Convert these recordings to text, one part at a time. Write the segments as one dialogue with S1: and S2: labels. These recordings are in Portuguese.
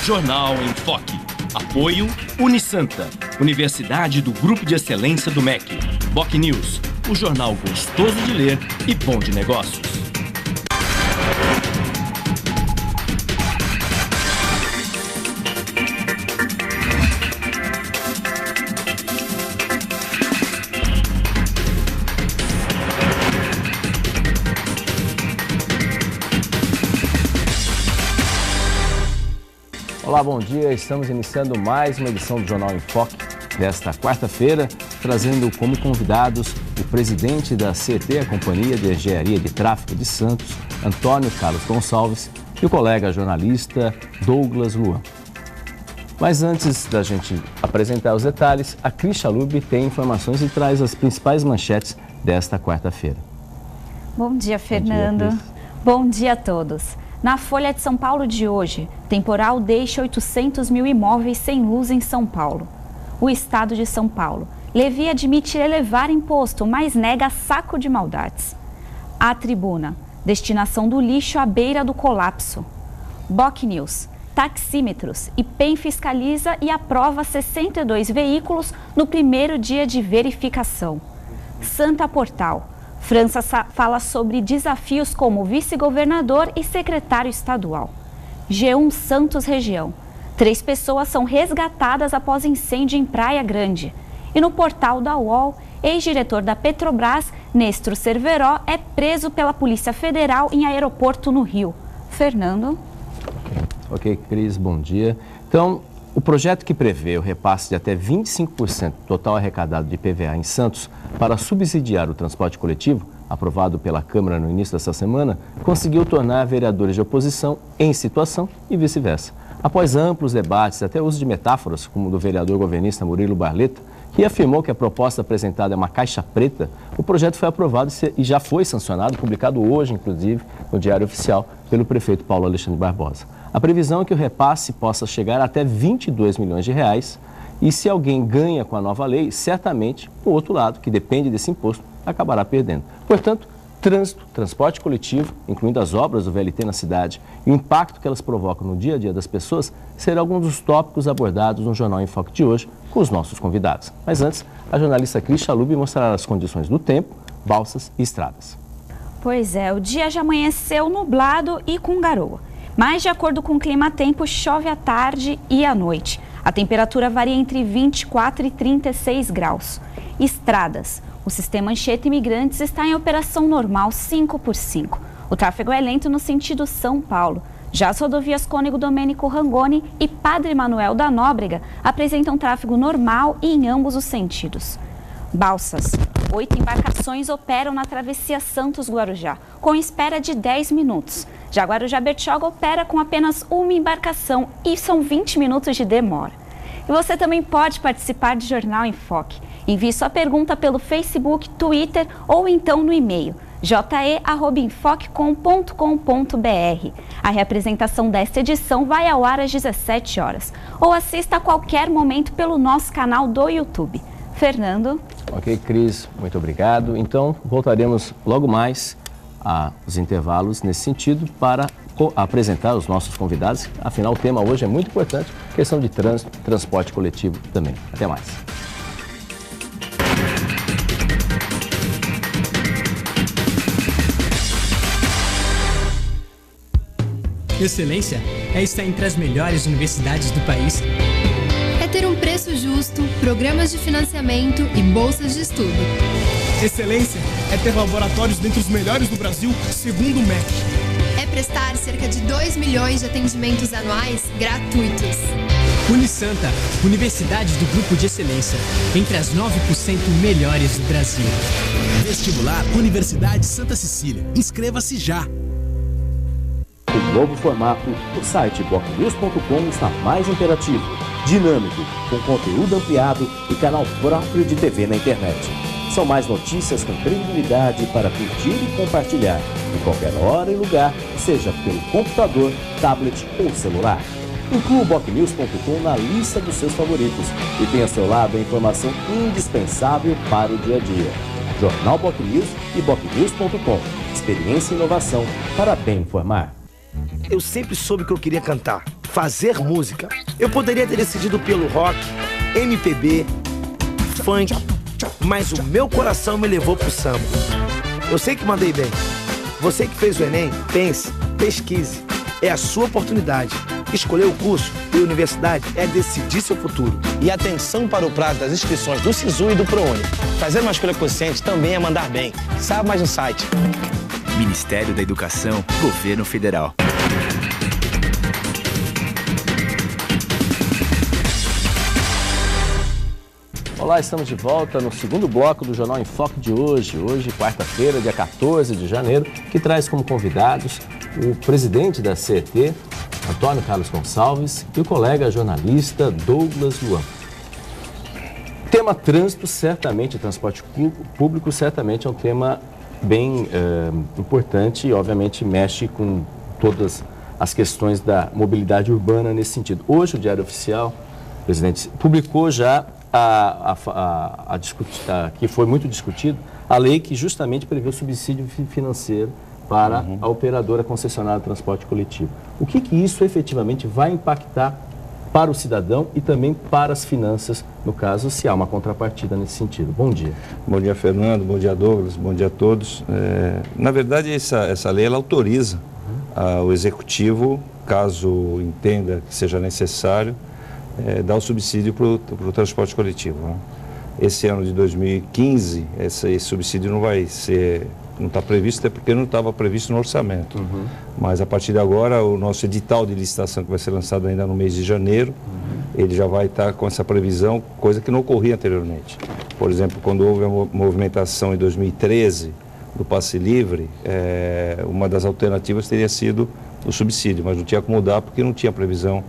S1: Jornal em Foque. Apoio Unisanta, Universidade do Grupo de Excelência do MEC. BocNews, o jornal gostoso de ler e bom de negócios.
S2: Olá, bom dia. Estamos iniciando mais uma edição do Jornal em Foque desta quarta-feira, trazendo como convidados o presidente da CET, a Companhia de Engenharia de Tráfego de Santos, Antônio Carlos Gonçalves, e o colega jornalista Douglas Luan. Mas antes da gente apresentar os detalhes, a Cris Chalub tem informações e traz as principais manchetes desta quarta-feira.
S3: Bom dia, Fernando. Bom dia a todos. Na Folha de São Paulo de hoje, temporal deixa 800 mil imóveis sem luz em São Paulo. O estado de São Paulo. Levi admite elevar imposto, mas nega saco de maldades. A Tribuna. Destinação do lixo à beira do colapso. BocNews. Taxímetros. IPEM fiscaliza e aprova 62 veículos no primeiro dia de verificação. Santa Portal. França fala sobre desafios como vice-governador e secretário estadual. G1 Santos Região. 3 pessoas são resgatadas após incêndio em Praia Grande. E no portal da UOL, ex-diretor da Petrobras, Nestro Cerveró, é preso pela Polícia Federal em aeroporto no Rio. Fernando?
S2: Ok, Cris, bom dia. Então, o projeto que prevê o repasse de até 25% do total arrecadado de IPVA em Santos para subsidiar o transporte coletivo, aprovado pela Câmara no início desta semana, conseguiu tornar vereadores de oposição em situação e vice-versa. Após amplos debates, até uso de metáforas, como o do vereador governista Murilo Barletta, que afirmou que a proposta apresentada é uma caixa preta, o projeto foi aprovado e já foi sancionado, publicado hoje, inclusive, no Diário Oficial, pelo prefeito Paulo Alexandre Barbosa. A previsão é que o repasse possa chegar a até 22 milhões de reais e se alguém ganha com a nova lei, certamente o outro lado, que depende desse imposto, acabará perdendo. Portanto, trânsito, transporte coletivo, incluindo as obras do VLT na cidade e o impacto que elas provocam no dia a dia das pessoas, serão alguns dos tópicos abordados no Jornal em Foque de hoje com os nossos convidados. Mas antes, a jornalista Cris Chalub mostrará as condições do tempo, balsas e estradas.
S3: Pois é, o dia já amanheceu nublado e com garoa. Mas, de acordo com o clima-tempo, chove à tarde e à noite. A temperatura varia entre 24 e 36 graus. Estradas. O sistema Anchieta Imigrantes está em operação normal 5x5. O tráfego é lento no sentido São Paulo. Já as rodovias Cônego Domênico Rangoni e Padre Manuel da Nóbrega apresentam tráfego normal e em ambos os sentidos. Balsas. 8 embarcações operam na travessia Santos-Guarujá, com espera de 10 minutos. Já Guarujá-Bertioga opera com apenas uma embarcação e são 20 minutos de demora. E você também pode participar do Jornal em Foque. Envie sua pergunta pelo Facebook, Twitter ou então no e-mail je@enfoquecom.com.br. A reapresentação desta edição vai ao ar às 17 horas. Ou assista a qualquer momento pelo nosso canal do YouTube. Fernando?
S2: Ok, Cris, muito obrigado. Então, voltaremos logo mais aos intervalos nesse sentido para apresentar os nossos convidados. Afinal, o tema hoje é muito importante, questão de trânsito, transporte coletivo também. Até mais.
S4: Excelência é estar entre as melhores universidades do país.
S5: É ter um preço justo, programas de financiamento e bolsas de estudo.
S4: Excelência é ter laboratórios dentre os melhores do Brasil, segundo o MEC.
S5: É prestar cerca de 2 milhões de atendimentos anuais gratuitos.
S4: Unisanta, Universidade do Grupo de Excelência, entre as 9% melhores do Brasil.
S6: Vestibular Universidade Santa Cecília. Inscreva-se já!
S2: O novo formato, o site BocNews.com está mais interativo, dinâmico, com conteúdo ampliado e canal próprio de TV na internet. São mais notícias com credibilidade para curtir e compartilhar, em qualquer hora e lugar, seja pelo computador, tablet ou celular. Inclua o BocNews.com na lista dos seus favoritos e tenha ao seu lado a informação indispensável para o dia a dia. Jornal BocNews e BocNews.com. Experiência e inovação para bem informar.
S7: Eu sempre soube que eu queria cantar, fazer música. Eu poderia ter decidido pelo rock, MPB, funk, mas o meu coração me levou pro samba. Eu sei que mandei bem. Você que fez o Enem, pense, pesquise. É a sua oportunidade. Escolher o curso e a universidade é decidir seu futuro.
S8: E atenção para o prazo das inscrições do SISU e do ProUni. Fazer uma escolha consciente também é mandar bem. Saiba mais no site.
S9: Ministério da Educação, Governo Federal.
S2: Olá, estamos de volta no segundo bloco do Jornal em Foque de hoje. Hoje, quarta-feira, dia 14 de janeiro, que traz como convidados o presidente da CET, Antônio Carlos Gonçalves, e o colega jornalista Douglas Luan. Tema trânsito, certamente, transporte público, certamente é um tema bem importante e, obviamente, mexe com todas as questões da mobilidade urbana nesse sentido. Hoje, o Diário Oficial, o presidente publicou já que foi muito discutido, a lei que justamente prevê o subsídio financeiro para a operadora concessionária de transporte coletivo. O que isso efetivamente vai impactar para o cidadão e também para as finanças, no caso, se há uma contrapartida nesse sentido? Bom dia.
S10: Bom dia, Fernando. Bom dia, Douglas. Bom dia a todos. Na verdade, essa lei ela autoriza o Executivo, caso entenda que seja necessário, dar o subsídio para o transporte coletivo. Né? Esse ano de 2015, esse subsídio não está previsto, até porque não estava previsto no orçamento. Mas a partir de agora, o nosso edital de licitação, que vai ser lançado ainda no mês de janeiro, ele já vai estar com essa previsão, coisa que não ocorria anteriormente. Por exemplo, quando houve a movimentação em 2013 do passe livre, uma das alternativas teria sido o subsídio, mas não tinha como mudar porque não tinha previsão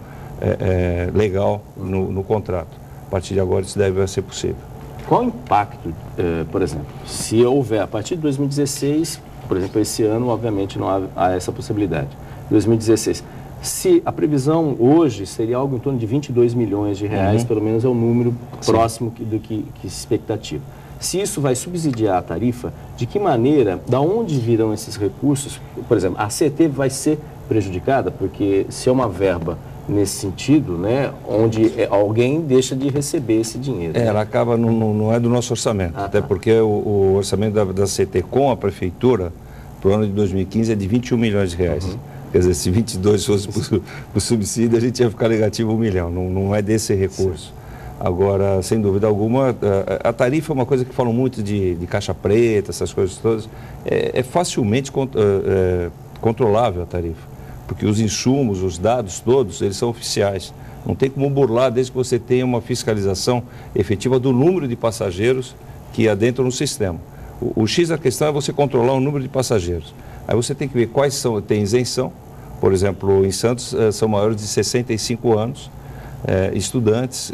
S10: legal no contrato. A partir de agora isso deve ser possível.
S2: Qual o impacto, por exemplo, se houver, a partir de 2016, por exemplo, esse ano, obviamente não há essa possibilidade, 2016, se a previsão hoje seria algo em torno de 22 milhões de reais, pelo menos é o número próximo do que expectativa. Se isso vai subsidiar a tarifa, de que maneira, da onde virão esses recursos? Por exemplo, a CET vai ser prejudicada, porque se é uma verba nesse sentido, né, onde alguém deixa de receber esse dinheiro. Né?
S10: Ela acaba, não é do nosso orçamento, até porque o orçamento da CET com a Prefeitura, para o ano de 2015, é de 21 milhões de reais. Quer dizer, se 22 fosse para o subsídio, a gente ia ficar negativo 1 milhão, não é desse recurso. Agora, sem dúvida alguma, a tarifa é uma coisa que falam muito de caixa preta, essas coisas todas, é facilmente controlável a tarifa. Porque os insumos, os dados todos, eles são oficiais. Não tem como burlar desde que você tenha uma fiscalização efetiva do número de passageiros que adentram no sistema. O X da questão é você controlar o número de passageiros. Aí você tem que ver quais tem isenção. Por exemplo, em Santos são maiores de 65 anos, estudantes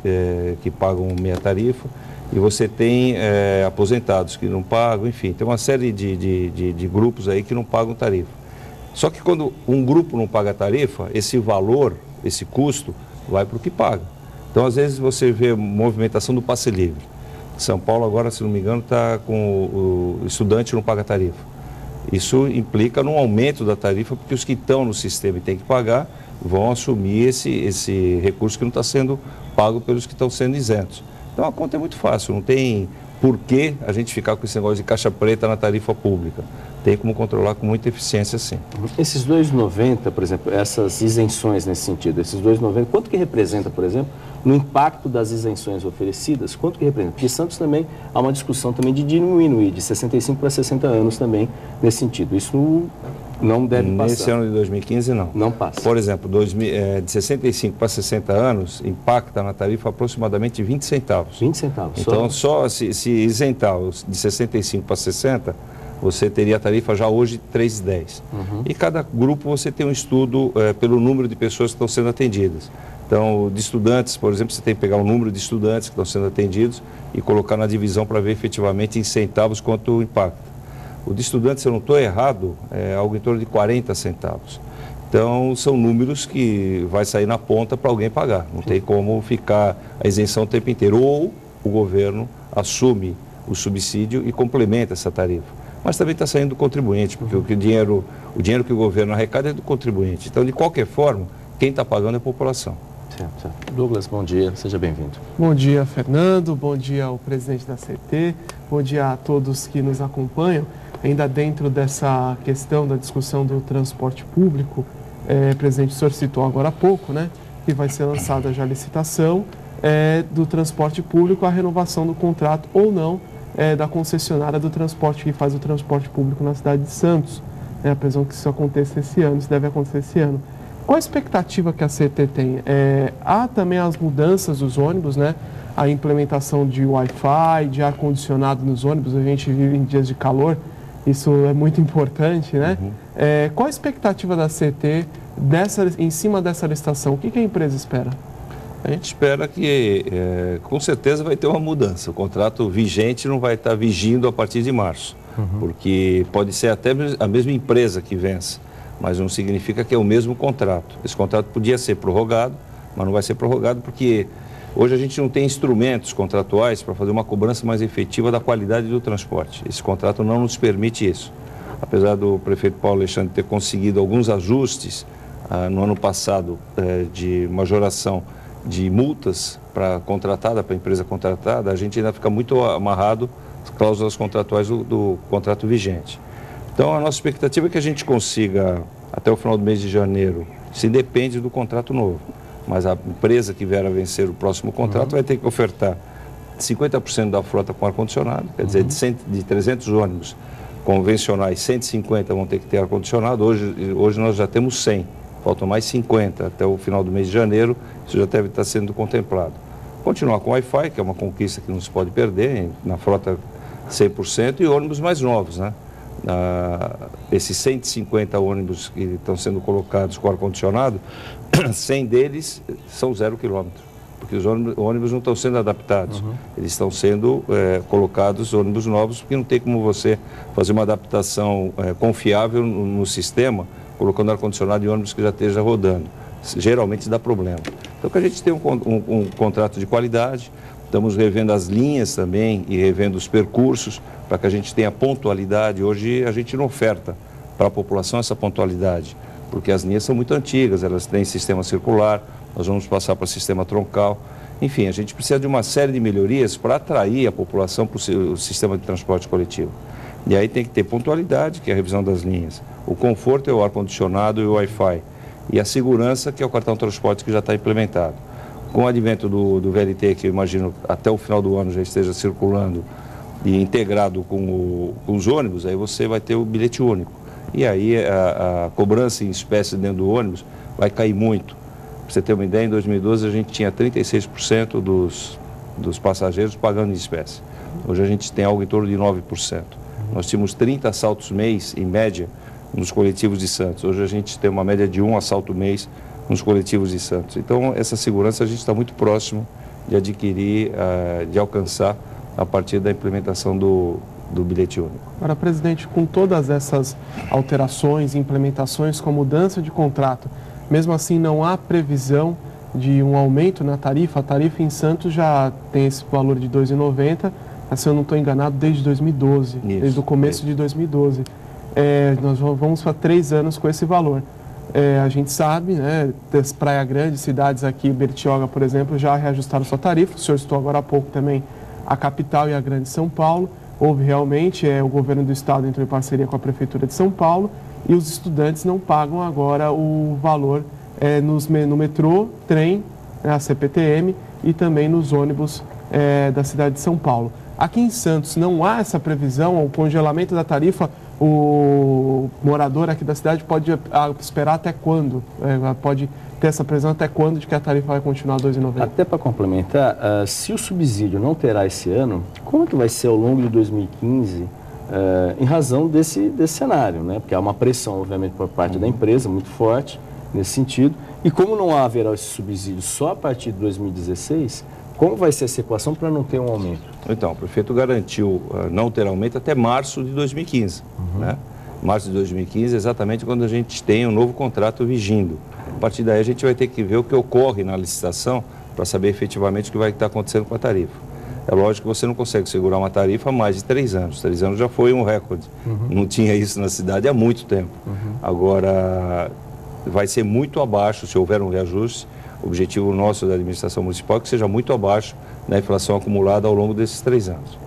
S10: que pagam meia tarifa, e você tem aposentados que não pagam, enfim, tem uma série de grupos aí que não pagam tarifa. Só que quando um grupo não paga a tarifa, esse valor, esse custo, vai para o que paga. Então, às vezes, você vê movimentação do passe livre. São Paulo agora, se não me engano, está com o estudante não paga tarifa. Isso implica num aumento da tarifa, porque os que estão no sistema e têm que pagar, vão assumir esse recurso que não está sendo pago pelos que estão sendo isentos. Então, a conta é muito fácil, não tem por que a gente ficar com esse negócio de caixa preta na tarifa pública. Tem como controlar com muita eficiência, sim.
S2: Esses 2,90, por exemplo, essas isenções nesse sentido, esses 2,90, quanto que representa, por exemplo, no impacto das isenções oferecidas? Quanto que representa? Porque Santos também há uma discussão também de diminuir de 65 para 60 anos também nesse sentido. Isso não deve passar.
S10: Nesse ano de 2015, não.
S2: Não passa.
S10: Por exemplo, de 65 para 60 anos, impacta na tarifa aproximadamente 20 centavos.
S2: 20 centavos.
S10: Então, só se isentar de 65 para 60, você teria a tarifa já hoje de 3,10. E cada grupo você tem um estudo pelo número de pessoas que estão sendo atendidas. Então, de estudantes, por exemplo, você tem que pegar o número de estudantes que estão sendo atendidos e colocar na divisão para ver efetivamente em centavos quanto impacta. O de estudantes, se eu não estou errado, é algo em torno de 40 centavos. Então, são números que vai sair na ponta para alguém pagar. Não tem como ficar a isenção o tempo inteiro. Ou o governo assume o subsídio e complementa essa tarifa. mas também está saindo do contribuinte, porque o dinheiro que o governo arrecada é do contribuinte. Então, de qualquer forma, quem está pagando é a população.
S2: Certo. Douglas, bom dia, seja bem-vindo.
S11: Bom dia, Fernando, bom dia ao presidente da CT, bom dia a todos que nos acompanham. Ainda dentro dessa questão da discussão do transporte público, presidente, o senhor citou agora há pouco, né, que vai ser lançada já a licitação do transporte público, a renovação do contrato ou não da concessionária do transporte, que faz o transporte público na cidade de Santos. A previsão que isso aconteça esse ano, isso deve acontecer esse ano. Qual a expectativa que a CT tem? Há também as mudanças dos ônibus, né? A implementação de Wi-Fi, de ar-condicionado nos ônibus, a gente vive em dias de calor, isso é muito importante, né? Qual a expectativa da CT em cima dessa licitação? O que a empresa espera?
S10: A gente espera que, com certeza, vai ter uma mudança. O contrato vigente não vai estar vigindo a partir de março, porque pode ser até a mesma empresa que vence, mas não significa que é o mesmo contrato. Esse contrato podia ser prorrogado, mas não vai ser prorrogado porque hoje a gente não tem instrumentos contratuais para fazer uma cobrança mais efetiva da qualidade do transporte. Esse contrato não nos permite isso. Apesar do prefeito Paulo Alexandre ter conseguido alguns ajustes no ano passado de majoração de multas para a empresa contratada, a gente ainda fica muito amarrado às cláusulas contratuais do contrato vigente. Então, a nossa expectativa é que a gente consiga, até o final do mês de janeiro, se depende do contrato novo. Mas a empresa que vier a vencer o próximo contrato vai ter que ofertar 50% da frota com ar-condicionado, quer dizer, de 300 ônibus convencionais, 150 vão ter que ter ar-condicionado. Hoje nós já temos 100, faltam mais 50 até o final do mês de janeiro, isso já deve estar sendo contemplado. Continuar com Wi-Fi, que é uma conquista que não se pode perder, na frota 100%, e ônibus mais novos, né? Esses 150 ônibus que estão sendo colocados com ar-condicionado, 100 deles são 0 quilômetro, porque os ônibus não estão sendo adaptados, eles estão sendo colocados ônibus novos, porque não tem como você fazer uma adaptação confiável no sistema, colocando ar-condicionado em ônibus que já esteja rodando. Geralmente dá problema. Então, que a gente tem um contrato de qualidade, estamos revendo as linhas também e revendo os percursos para que a gente tenha pontualidade. Hoje a gente não oferta para a população essa pontualidade, porque as linhas são muito antigas, elas têm sistema circular, nós vamos passar para sistema troncal. Enfim, a gente precisa de uma série de melhorias para atrair a população para o sistema de transporte coletivo. E aí tem que ter pontualidade, que é a revisão das linhas. O conforto é o ar-condicionado e o Wi-Fi. E a segurança, que é o cartão transporte que já está implementado. Com o advento do VLT, que eu imagino até o final do ano já esteja circulando e integrado com os ônibus, aí você vai ter o bilhete único. E aí a cobrança em espécie dentro do ônibus vai cair muito. Para você ter uma ideia, em 2012 a gente tinha 36% dos passageiros pagando em espécie. Hoje a gente tem algo em torno de 9%. Nós tínhamos 30 assaltos mês, em média, nos coletivos de Santos. Hoje a gente tem uma média de 1 assalto mês nos coletivos de Santos. Então, essa segurança a gente está muito próximo de adquirir, de alcançar a partir da implementação do bilhete único.
S11: Agora, presidente, com todas essas alterações, implementações, com a mudança de contrato, mesmo assim não há previsão de um aumento na tarifa? A tarifa em Santos já tem esse valor de R$ 2,90, se eu não estou enganado, desde 2012, desde o começo de 2012. Nós vamos para 3 anos com esse valor. A gente sabe, né, das Praia Grande, cidades aqui, Bertioga, por exemplo, já reajustaram sua tarifa. O senhor citou agora há pouco também a capital e a Grande São Paulo. Houve realmente, o governo do estado entrou em parceria com a Prefeitura de São Paulo e os estudantes não pagam agora o valor no metrô, trem, a CPTM e também nos ônibus da cidade de São Paulo. Aqui em Santos não há essa previsão, o congelamento da tarifa. O morador aqui da cidade pode esperar até quando? Pode ter essa previsão até quando de que a tarifa vai continuar R$ 2,90?
S2: Até para complementar, se o subsídio não terá esse ano, como que vai ser ao longo de 2015, em razão desse cenário, né? Porque há uma pressão, obviamente, por parte da empresa muito forte nesse sentido. E como não haverá esse subsídio só a partir de 2016, como vai ser essa equação para não ter um aumento?
S10: Então, o prefeito garantiu não ter aumento até março de 2015. Né? Março de 2015 é exatamente quando a gente tem um novo contrato vigindo. A partir daí a gente vai ter que ver o que ocorre na licitação para saber efetivamente o que vai estar acontecendo com a tarifa. É lógico que você não consegue segurar uma tarifa há mais de 3 anos. 3 anos já foi um recorde. Não tinha isso na cidade há muito tempo. Agora, vai ser muito abaixo, se houver um reajuste. O objetivo nosso da administração municipal é que seja muito abaixo da inflação acumulada ao longo desses 3 anos.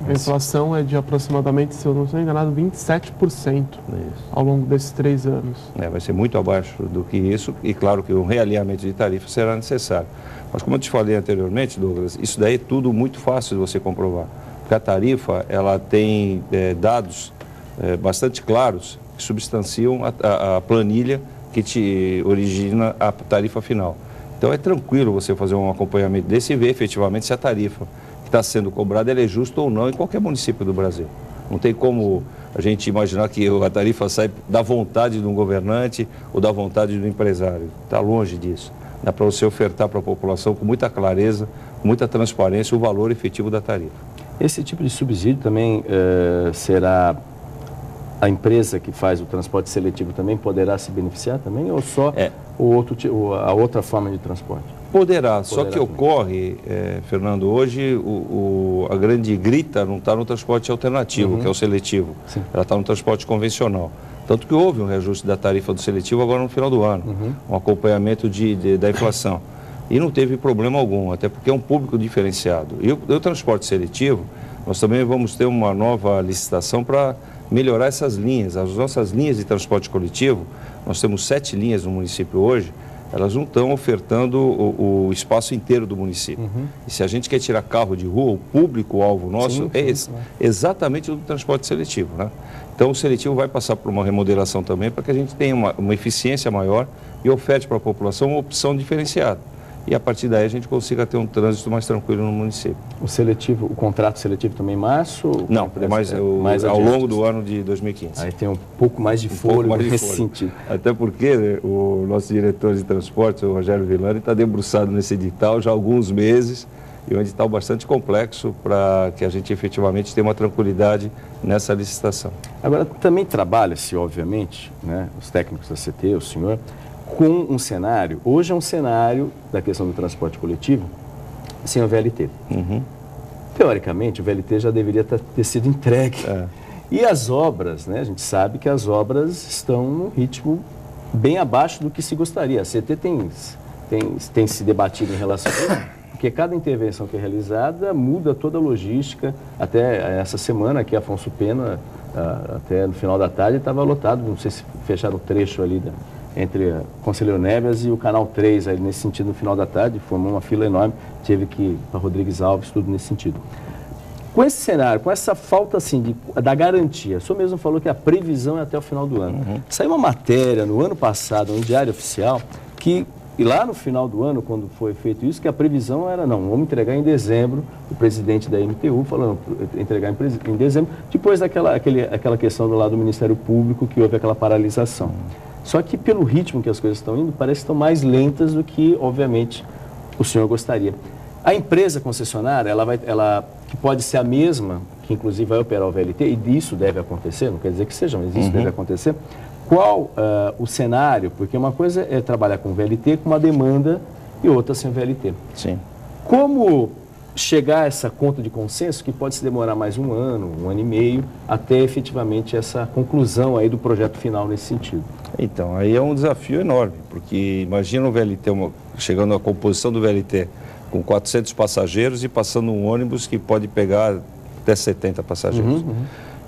S11: A inflação é de aproximadamente, se eu não estou enganado, 27% ao longo desses 3 anos.
S10: Vai ser muito abaixo do que isso, e claro que um realinhamento de tarifa será necessário. Mas como eu te falei anteriormente, Douglas, isso daí é tudo muito fácil de você comprovar. Porque a tarifa, ela tem dados bastante claros que substanciam a planilha que te origina a tarifa final. Então é tranquilo você fazer um acompanhamento desse e ver efetivamente se a tarifa que está sendo cobrada ela é justa ou não em qualquer município do Brasil. Não tem como a gente imaginar que a tarifa sai da vontade de um governante ou da vontade do empresário. Está longe disso. Dá para você ofertar para a população com muita clareza, com muita transparência o valor efetivo da tarifa.
S2: Esse tipo de subsídio também será... A empresa que faz o transporte seletivo também poderá se beneficiar também ou só a outra forma de transporte?
S10: Poderá, só que ocorre, Fernando, hoje a grande grita não está no transporte alternativo, que é o seletivo. Sim. Ela está no transporte convencional. Tanto que houve um reajuste da tarifa do seletivo agora no final do ano, um acompanhamento da inflação. E não teve problema algum, até porque é um público diferenciado. E o transporte seletivo, nós também vamos ter uma nova licitação para melhorar essas linhas. As nossas linhas de transporte coletivo, nós temos 7 linhas no município hoje, elas não estão ofertando o espaço inteiro do município. E se a gente quer tirar carro de rua, o público-alvo nosso exatamente do transporte seletivo, né? Então o seletivo vai passar por uma remodelação também para que a gente tenha uma eficiência maior e oferte para a população uma opção diferenciada. E a partir daí a gente consiga ter um trânsito mais tranquilo no município.
S2: O contrato seletivo também em março?
S10: Não, é mais ao longo do ano de 2015.
S2: Aí tem um pouco mais de fôlego nesse sentido.
S10: Até porque o nosso diretor de transportes, o Rogério Villani, está debruçado nesse edital já há alguns meses, e um edital bastante complexo para que a gente efetivamente tenha uma tranquilidade nessa licitação.
S2: Agora, também trabalha-se, obviamente, né, os técnicos da CT, o senhor, com um cenário, hoje é um cenário da questão do transporte coletivo sem o VLT. Teoricamente, o VLT já deveria ter sido entregue. E as obras, né, a gente sabe que as obras estão num ritmo bem abaixo do que se gostaria. A CT tem se debatido em relação a isso, porque cada intervenção que é realizada muda toda a logística. Até essa semana aqui, Afonso Pena, até no final da tarde, estava lotado, não sei se fecharam o trecho ali entre Conselheiro Neves e o Canal 3, aí nesse sentido, no final da tarde, formou uma fila enorme, teve que ir para Rodrigues Alves, tudo nesse sentido. Com esse cenário, com essa falta assim, da garantia, o senhor mesmo falou que a previsão é até o final do ano. Saiu uma matéria no ano passado, no Diário Oficial, e lá no final do ano, quando foi feito isso, que a previsão era, não, vamos entregar em dezembro, o presidente da MTU falando, entregar em dezembro, depois daquela questão do lado do Ministério Público, que houve aquela paralisação. Só que pelo ritmo que as coisas estão indo, parece que estão mais lentas do que, obviamente, o senhor gostaria. A empresa concessionária, ela que pode ser a mesma, que inclusive vai operar o VLT, e isso deve acontecer, não quer dizer que seja, mas isso deve acontecer. Qual o cenário? Porque uma coisa é trabalhar com VLT com uma demanda e outra sem VLT.
S10: Sim.
S2: Como chegar a essa conta de consenso, que pode se demorar mais um ano e meio, até efetivamente essa conclusão aí do projeto final nesse sentido?
S10: Então, aí é um desafio enorme, porque imagina o VLT, chegando à composição do VLT com 400 passageiros e passando um ônibus que pode pegar até 70 passageiros.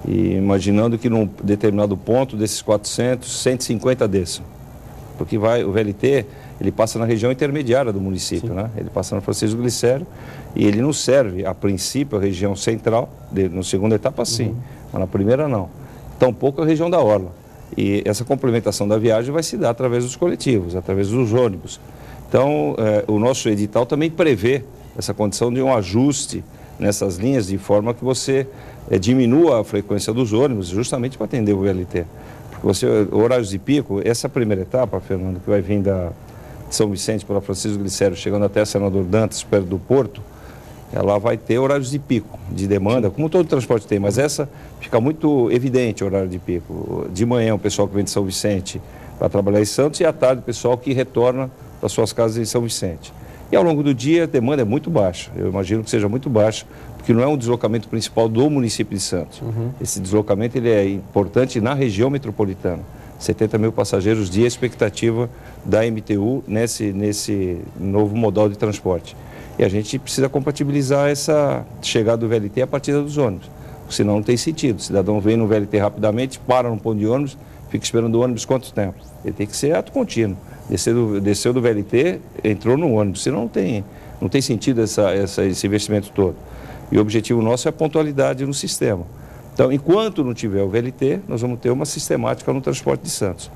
S10: E imaginando que num determinado ponto desses 400, 150 desçam. Porque o VLT, ele passa na região intermediária do município, né? Ele passa na Francisco Glicério e ele não serve, a princípio, a região central, na segunda etapa sim, mas na primeira não. Tampouco a região da Orla. E essa complementação da viagem vai se dar através dos coletivos, através dos ônibus. Então, o nosso edital também prevê essa condição de um ajuste nessas linhas, de forma que você diminua a frequência dos ônibus, justamente para atender o VLT. Porque horários de pico, essa primeira etapa, Fernando, que vai vir de São Vicente pela Francisco Glicério, chegando até Senador Dantas, perto do Porto, ela vai ter horários de pico, de demanda, como todo transporte tem, mas essa fica muito evidente o horário de pico. De manhã o pessoal que vem de São Vicente para trabalhar em Santos e à tarde o pessoal que retorna para suas casas em São Vicente. E ao longo do dia a demanda é muito baixa, eu imagino que seja muito baixa, porque não é um deslocamento principal do município de Santos. Esse deslocamento ele é importante na região metropolitana. 70 mil passageiros dia expectativa da MTU nesse novo modal de transporte. E a gente precisa compatibilizar essa chegada do VLT à partida dos ônibus, senão não tem sentido. O cidadão vem no VLT rapidamente, para no ponto de ônibus, fica esperando o ônibus quanto tempo? Ele tem que ser ato contínuo. Desceu do VLT, entrou no ônibus, senão não tem sentido esse investimento todo. E o objetivo nosso é a pontualidade no sistema. Então, enquanto não tiver o VLT, nós vamos ter uma sistemática no transporte de Santos.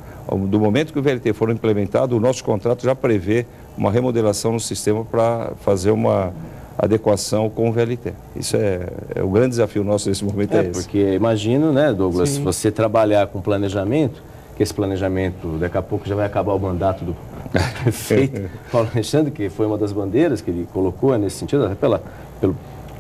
S10: Do momento que o VLT for implementado, o nosso contrato já prevê uma remodelação no sistema para fazer uma adequação com o VLT. Isso é o grande desafio nosso nesse momento.
S2: Porque imagino, né, Douglas, se você trabalhar com planejamento, que esse planejamento, daqui a pouco já vai acabar o mandato do prefeito Paulo Alexandre, que foi uma das bandeiras que ele colocou nesse sentido, até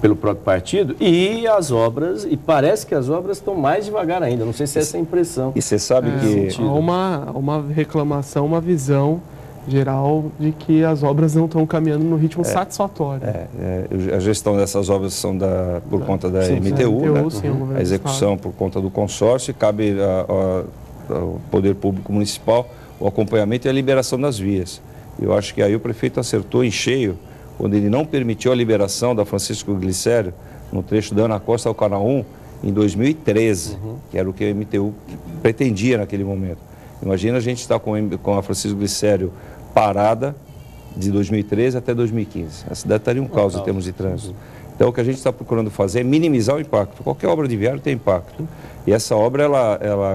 S2: pelo próprio partido, e as obras, e parece que as obras estão mais devagar ainda, não sei se é essa a impressão.
S10: E você sabe que...
S11: Há uma reclamação, uma visão geral de que as obras não estão caminhando no ritmo satisfatório.
S10: A gestão dessas obras são por conta da MTU, né? A execução por conta do consórcio, e cabe ao Poder Público Municipal o acompanhamento e a liberação das vias. Eu acho que aí o prefeito acertou em cheio quando ele não permitiu a liberação da Francisco Glicério no trecho da Ana Costa ao Canal 1 em 2013, que era o que a MTU pretendia naquele momento. Imagina a gente estar com a Francisco Glicério parada de 2013 até 2015. A cidade estaria um caos em termos de trânsito. Então, o que a gente está procurando fazer é minimizar o impacto. Qualquer obra de viário tem impacto. E essa obra,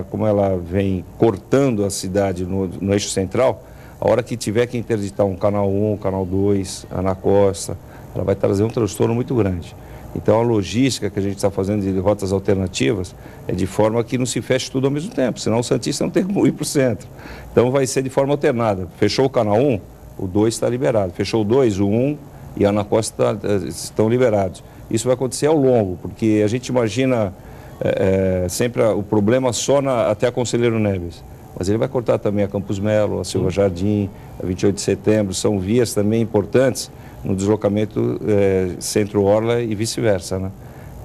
S10: como ela vem cortando a cidade no eixo central, a hora que tiver que interditar um canal 1, um canal 2, Ana Costa, ela vai trazer um transtorno muito grande. Então, a logística que a gente está fazendo de rotas alternativas é de forma que não se feche tudo ao mesmo tempo, senão o Santista não tem como ir para o centro. Então, vai ser de forma alternada. Fechou o canal 1, o 2 está liberado. Fechou o 2, o 1 e a Ana Costa estão liberados. Isso vai acontecer ao longo, porque a gente imagina sempre o problema só até a Conselheiro Neves. Mas ele vai cortar também a Campos Melo, a Silva Jardim, a 28 de setembro, são vias também importantes no deslocamento Centro-Orla e vice-versa, né?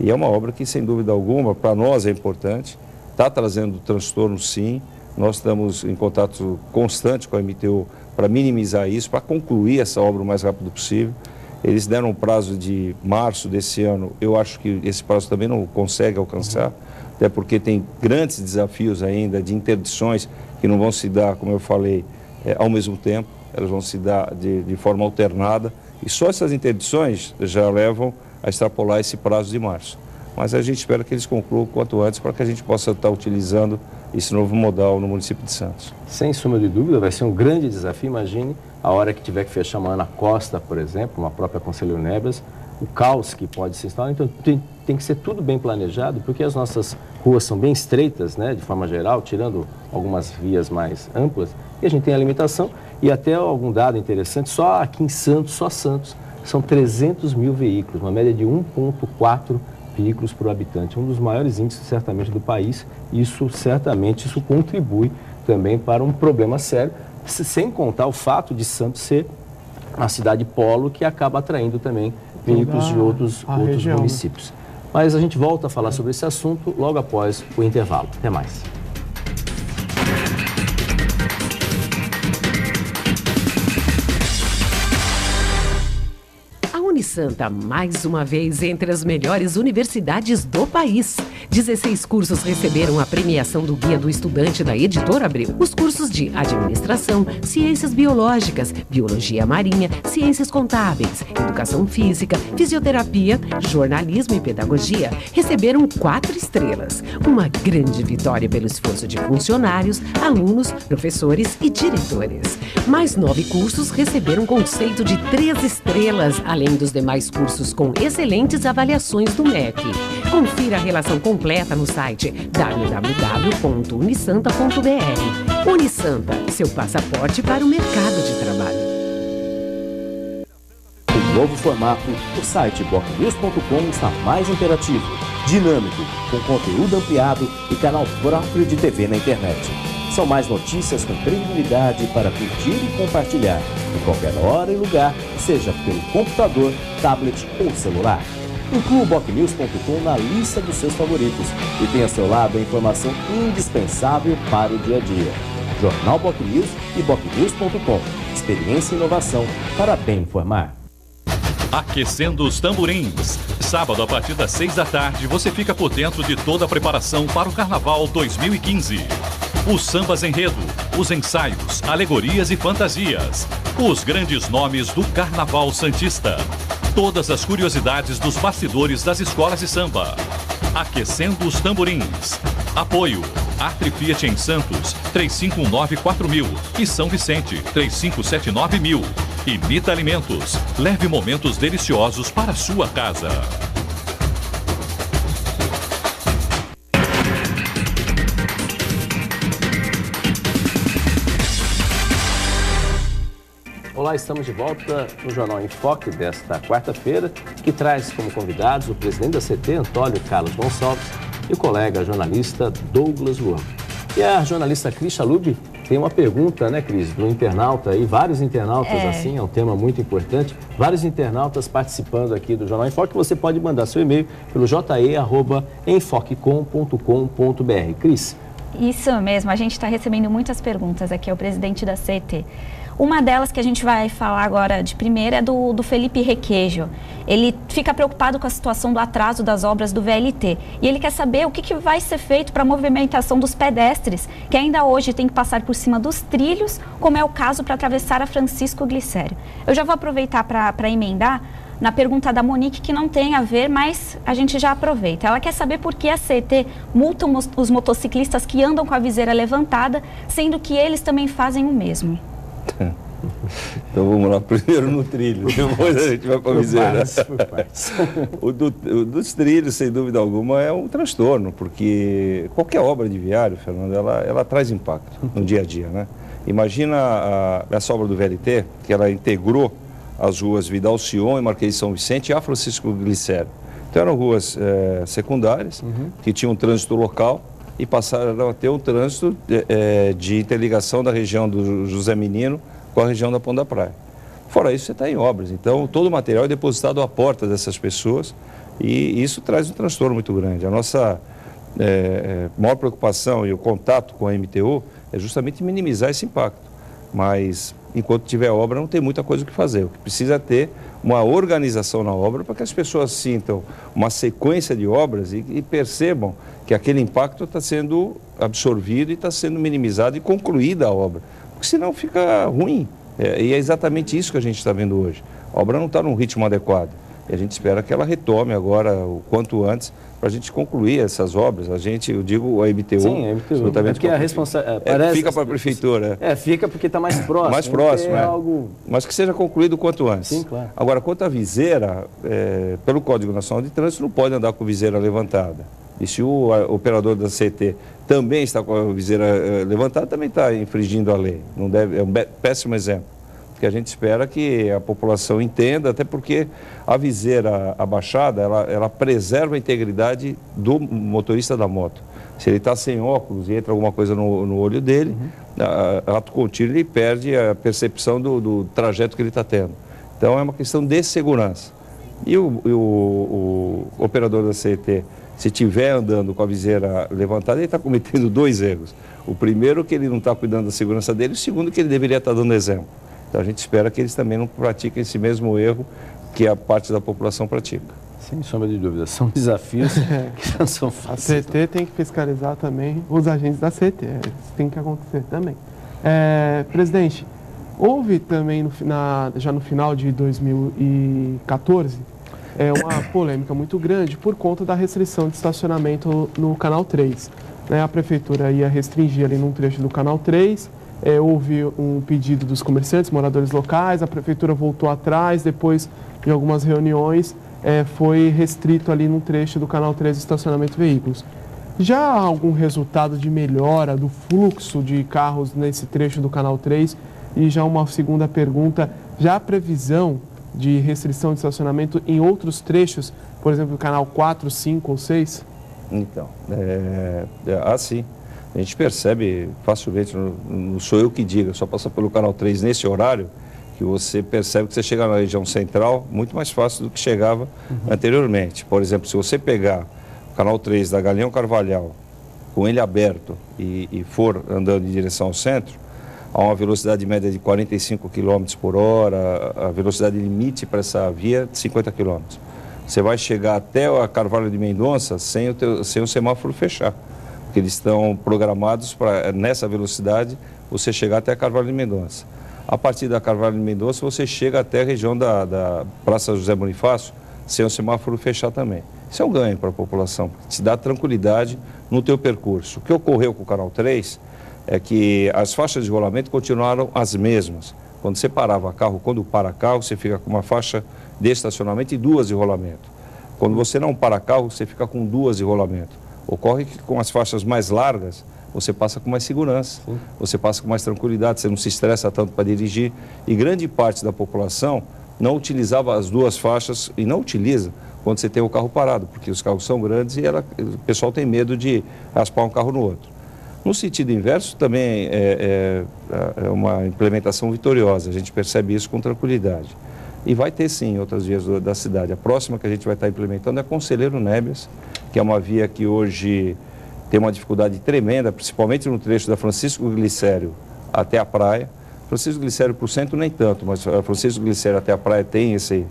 S10: E é uma obra que, sem dúvida alguma, para nós é importante, está trazendo transtorno sim, nós estamos em contato constante com a MTU para minimizar isso, para concluir essa obra o mais rápido possível. Eles deram um prazo de março desse ano, eu acho que esse prazo também não consegue alcançar, até porque tem grandes desafios ainda de interdições que não vão se dar, como eu falei, ao mesmo tempo, elas vão se dar de forma alternada, e só essas interdições já levam a extrapolar esse prazo de março. Mas a gente espera que eles concluam quanto antes para que a gente possa estar utilizando esse novo modal no município de Santos.
S2: Sem sombra de dúvida, vai ser um grande desafio. Imagine a hora que tiver que fechar uma Ana Costa, por exemplo, uma própria Conselheiro Neves, o caos que pode se instalar. Então, tem que ser tudo bem planejado, porque as nossas ruas são bem estreitas, né, de forma geral, tirando algumas vias mais amplas, e a gente tem a limitação. E até algum dado interessante, só aqui em Santos, só Santos, são 300 mil veículos, uma média de 1,4 veículos por habitante, um dos maiores índices certamente do país. Isso contribui também para um problema sério, sem contar o fato de Santos ser uma cidade polo que acaba atraindo também veículos de outros municípios. Mas a gente volta a falar sobre esse assunto logo após o intervalo. Até mais.
S12: Unisanta, mais uma vez entre as melhores universidades do país. 16 cursos receberam a premiação do Guia do Estudante da Editora Abril. Os cursos de Administração, Ciências Biológicas, Biologia Marinha, Ciências Contábeis, Educação Física, Fisioterapia, Jornalismo e Pedagogia receberam 4 estrelas. Uma grande vitória pelo esforço de funcionários, alunos, professores e diretores. Mais 9 cursos receberam conceito de 3 estrelas, além dos demais cursos com excelentes avaliações do MEC. Confira a relação completa no site www.unisanta.br. Unisanta, seu passaporte para o mercado de trabalho.
S13: Em novo formato, o site bocnews.com está mais interativo, dinâmico, com conteúdo ampliado e canal próprio de TV na internet. São mais notícias com credibilidade para curtir e compartilhar, em qualquer hora e lugar, seja pelo computador, tablet ou celular. Inclua o BocNews.com na lista dos seus favoritos e tenha ao seu lado a informação indispensável para o dia a dia. Jornal BocNews e BocNews.com. Experiência e inovação para bem informar.
S14: Aquecendo os tamborins. Sábado, a partir das 6 da tarde, você fica por dentro de toda a preparação para o Carnaval 2015. Os sambas enredo, os ensaios, alegorias e fantasias. Os grandes nomes do Carnaval Santista. Todas as curiosidades dos bastidores das escolas de samba. Aquecendo os tamborins. Apoio. Atri Fiat em Santos, 3519-4000. E São Vicente, 3579-1000. Imita Alimentos. Leve momentos deliciosos para a sua casa.
S2: Olá, estamos de volta no Jornal em Foque desta quarta-feira, que traz como convidados o presidente da CT, Antônio Carlos Gonçalves, e o colega jornalista Douglas Luan. E a jornalista Cris Chalub tem uma pergunta, né, Cris, do internauta aí, vários internautas assim, é um tema muito importante, vários internautas participando aqui do Jornal em Foque. Você pode mandar seu e-mail pelo je@enfocecom.com.br. Cris.
S3: Isso mesmo, a gente está recebendo muitas perguntas aqui ao presidente da CET. Uma delas que a gente vai falar agora de primeira é do Felipe Requejo. Ele fica preocupado com a situação do atraso das obras do VLT e ele quer saber o que vai ser feito para a movimentação dos pedestres, que ainda hoje tem que passar por cima dos trilhos, como é o caso para atravessar a Francisco Glicério. Eu já vou aproveitar para emendar na pergunta da Monique, que não tem a ver, mas a gente já aproveita. Ela quer saber por que a CET multa os motociclistas que andam com a viseira levantada, sendo que eles também fazem o mesmo.
S10: Então vamos lá, primeiro no trilho, depois a gente vai para a viseira. O dos trilhos, sem dúvida alguma, é um transtorno, porque qualquer obra de viário, Fernando, ela traz impacto no dia a dia, né? Imagina essa obra do VLT, que ela integrou as ruas Vidal Sion e Marquês de São Vicente e a Francisco Glicério. Então eram ruas secundárias, que tinham um trânsito local, e passaram a ter um trânsito de interligação da região do José Menino com a região da Ponta da Praia. Fora isso, você está em obras, então todo o material é depositado à porta dessas pessoas e isso traz um transtorno muito grande. A nossa maior preocupação e o contato com a MTU é justamente minimizar esse impacto, mas enquanto tiver obra não tem muita coisa o que fazer. O que precisa é ter uma organização na obra para que as pessoas sintam uma sequência de obras e percebam que aquele impacto está sendo absorvido e está sendo minimizado e concluída a obra. Porque senão fica ruim. E é exatamente isso que a gente está vendo hoje. A obra não está num ritmo adequado. E a gente espera que ela retome agora o quanto antes para a gente concluir essas obras. Eu digo a MTU.
S2: Sim, a MTU. É porque a responsabilidade
S10: fica para a prefeitura.
S2: Fica porque está mais próximo.
S10: Mais próximo, Mas que seja concluído o quanto antes.
S2: Sim, claro.
S10: Agora, quanto à viseira, pelo Código Nacional de Trânsito, não pode andar com viseira levantada. E se o operador da CT também está com a viseira levantada, também está infringindo a lei. Não deve, é um péssimo exemplo. Que a gente espera que a população entenda, até porque a viseira abaixada, ela preserva a integridade do motorista da moto. Se ele está sem óculos e entra alguma coisa no olho dele, ato contínuo, ele perde a percepção do trajeto que ele está tendo. Então é uma questão de segurança. E o operador da CET, se estiver andando com a viseira levantada, ele está cometendo dois erros. O primeiro, que ele não está cuidando da segurança dele, e o segundo, que ele deveria estar dando exemplo. Então a gente espera que eles também não pratiquem esse mesmo erro que a parte da população pratica.
S2: Sem sombra de dúvida, são desafios que não são fáceis.
S11: A CT tem que fiscalizar também os agentes da CT, isso tem que acontecer também. Presidente, houve também já no final de 2014 uma polêmica muito grande por conta da restrição de estacionamento no Canal 3. A prefeitura ia restringir ali num trecho do Canal 3, houve um pedido dos comerciantes, moradores locais, a prefeitura voltou atrás, depois de algumas reuniões foi restrito ali num trecho do Canal 3 estacionamento de veículos. Já há algum resultado de melhora do fluxo de carros nesse trecho do Canal 3? E já uma segunda pergunta, já há previsão de restrição de estacionamento em outros trechos, por exemplo, do Canal 4, 5 ou 6?
S10: Então, sim. A gente percebe facilmente, não sou eu que diga, só passa pelo Canal 3 nesse horário, que você percebe que você chega na região central muito mais fácil do que chegava anteriormente. Por exemplo, se você pegar o Canal 3 da Galeão Carvalhal, com ele aberto e for andando em direção ao centro, a uma velocidade média de 45 km por hora, a velocidade limite para essa via de 50 km. Você vai chegar até a Carvalho de Mendonça sem o semáforo fechar, porque eles estão programados para, nessa velocidade, você chegar até a Carvalho de Mendonça. A partir da Carvalho de Mendonça, você chega até a região da Praça José Bonifácio, sem o semáforo fechar também. Isso é um ganho para a população, te dá tranquilidade no teu percurso. O que ocorreu com o Canal 3 é que as faixas de rolamento continuaram as mesmas. Quando você parava carro, quando para carro, você fica com uma faixa de estacionamento e 2 de rolamento. Quando você não para carro, você fica com 2 de rolamento. Ocorre que com as faixas mais largas, você passa com mais segurança, você passa com mais tranquilidade, você não se estressa tanto para dirigir. E grande parte da população não utilizava as 2 faixas e não utiliza quando você tem o carro parado, porque os carros são grandes e o pessoal tem medo de raspar um carro no outro. No sentido inverso, também é uma implementação vitoriosa, a gente percebe isso com tranquilidade. E vai ter sim outras vias da cidade. A próxima que a gente vai estar implementando é Conselheiro Nébias, que é uma via que hoje tem uma dificuldade tremenda, principalmente no trecho da Francisco Glicério até a praia. Francisco Glicério para o centro nem tanto, mas a Francisco Glicério até a praia tem esse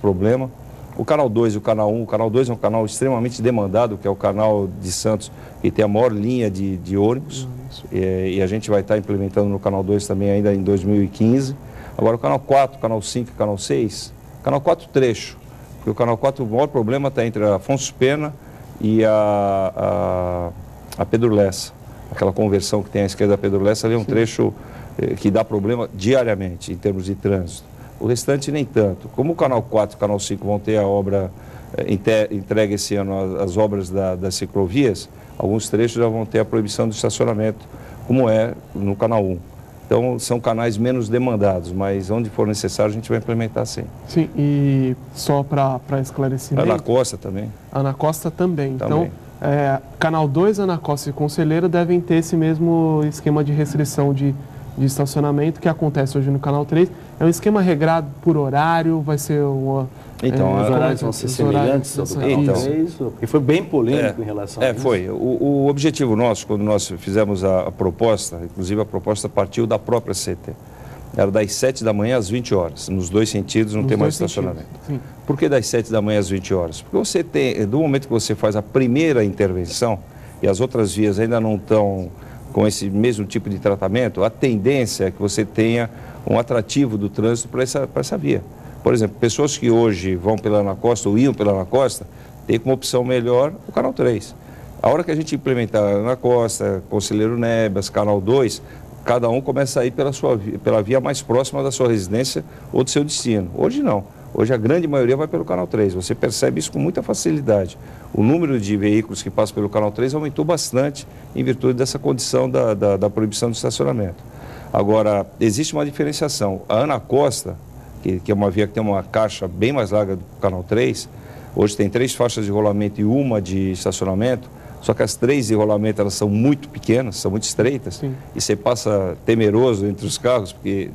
S10: problema. O Canal 2 e o Canal 1, o Canal 2 é um canal extremamente demandado, que é o canal de Santos, que tem a maior linha de ônibus, e a gente vai estar implementando no Canal 2 também ainda em 2015. Agora o Canal 4, Canal 5 e Canal 6, Canal 4 trecho, porque o Canal 4, o maior problema está entre a Afonso Pena e a Pedro Lessa. Aquela conversão que tem à esquerda da Pedro Lessa, ali é um trecho que dá problema diariamente em termos de trânsito. O restante nem tanto. Como o Canal 4 e o Canal 5 vão ter a obra entregue esse ano, as obras das ciclovias, alguns trechos já vão ter a proibição do estacionamento, como é no Canal 1. Então, são canais menos demandados, mas onde for necessário a gente vai implementar sim.
S11: Sim, e só para esclarecimento...
S10: Ana Costa também.
S11: Ana Costa também. Então, Canal 2, Ana Costa e Conselheiro devem ter esse mesmo esquema de restrição de estacionamento que acontece hoje no Canal 3. É um esquema regrado por horário, vai ser uma...
S2: Então, os horários vão ser semelhantes ao do Canal 3, porque foi bem polêmico em relação a isso.
S10: Foi. O objetivo nosso, quando nós fizemos a proposta, inclusive a proposta partiu da própria CT, era das 7 da manhã às 20 horas, nos 2 sentidos não tem mais estacionamento. Por que das 7 da manhã às 20 horas? Porque você tem, do momento que você faz a primeira intervenção, e as outras vias ainda não estão com esse mesmo tipo de tratamento, a tendência é que você tenha um atrativo do trânsito para essa via. Por exemplo, pessoas que hoje vão pela Ana Costa ou iam pela Ana Costa, tem como opção melhor o Canal 3. A hora que a gente implementar a Ana Costa, Conselheiro Nébias, Canal 2, cada um começa a ir pela via mais próxima da sua residência ou do seu destino. Hoje não. Hoje a grande maioria vai pelo Canal 3. Você percebe isso com muita facilidade. O número de veículos que passam pelo Canal 3 aumentou bastante em virtude dessa condição da proibição do estacionamento. Agora, existe uma diferenciação. A Ana Costa, que é uma via que tem uma caixa bem mais larga do Canal 3, hoje tem 3 faixas de rolamento e 1 de estacionamento, só que as 3 de rolamento elas são muito pequenas, são muito estreitas, e você passa temeroso entre os carros, porque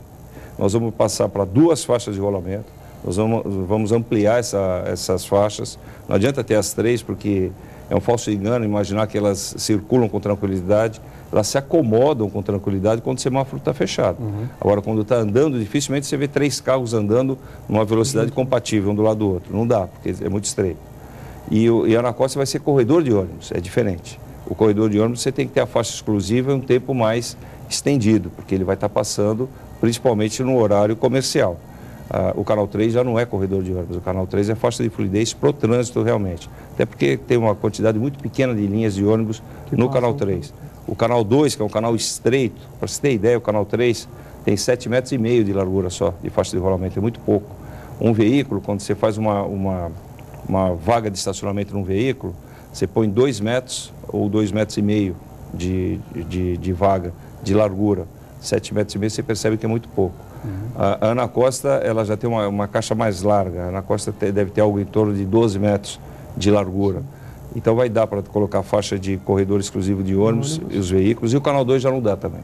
S10: nós vamos passar para 2 faixas de rolamento, nós vamos ampliar essas faixas, não adianta ter as 3, porque é um falso engano imaginar que elas circulam com tranquilidade, elas se acomodam com tranquilidade quando o semáforo está fechado. Agora, quando está andando, dificilmente você vê 3 carros andando numa velocidade compatível um do lado do outro. Não dá, porque é muito estreito. E a Ana Costa vai ser corredor de ônibus, é diferente. O corredor de ônibus você tem que ter a faixa exclusiva e um tempo mais estendido, porque ele vai estar passando principalmente no horário comercial. O Canal 3 já não é corredor de ônibus, o Canal 3 é faixa de fluidez para o trânsito realmente. Até porque tem uma quantidade muito pequena de linhas de ônibus no Canal 3. O Canal 2, que é um canal estreito, para você ter ideia, o Canal 3 tem 7,5 metros de largura só, de faixa de rolamento, é muito pouco. Um veículo, quando você faz uma vaga de estacionamento num veículo, você põe 2 metros ou 2,5 metros de vaga, de largura. 7,5 metros você percebe que é muito pouco. A Ana Costa, ela já tem uma caixa mais larga. A Ana Costa deve ter algo em torno de 12 metros de largura. Então vai dar para colocar faixa de corredor exclusivo de ônibus e os veículos, e o Canal 2 já não dá também.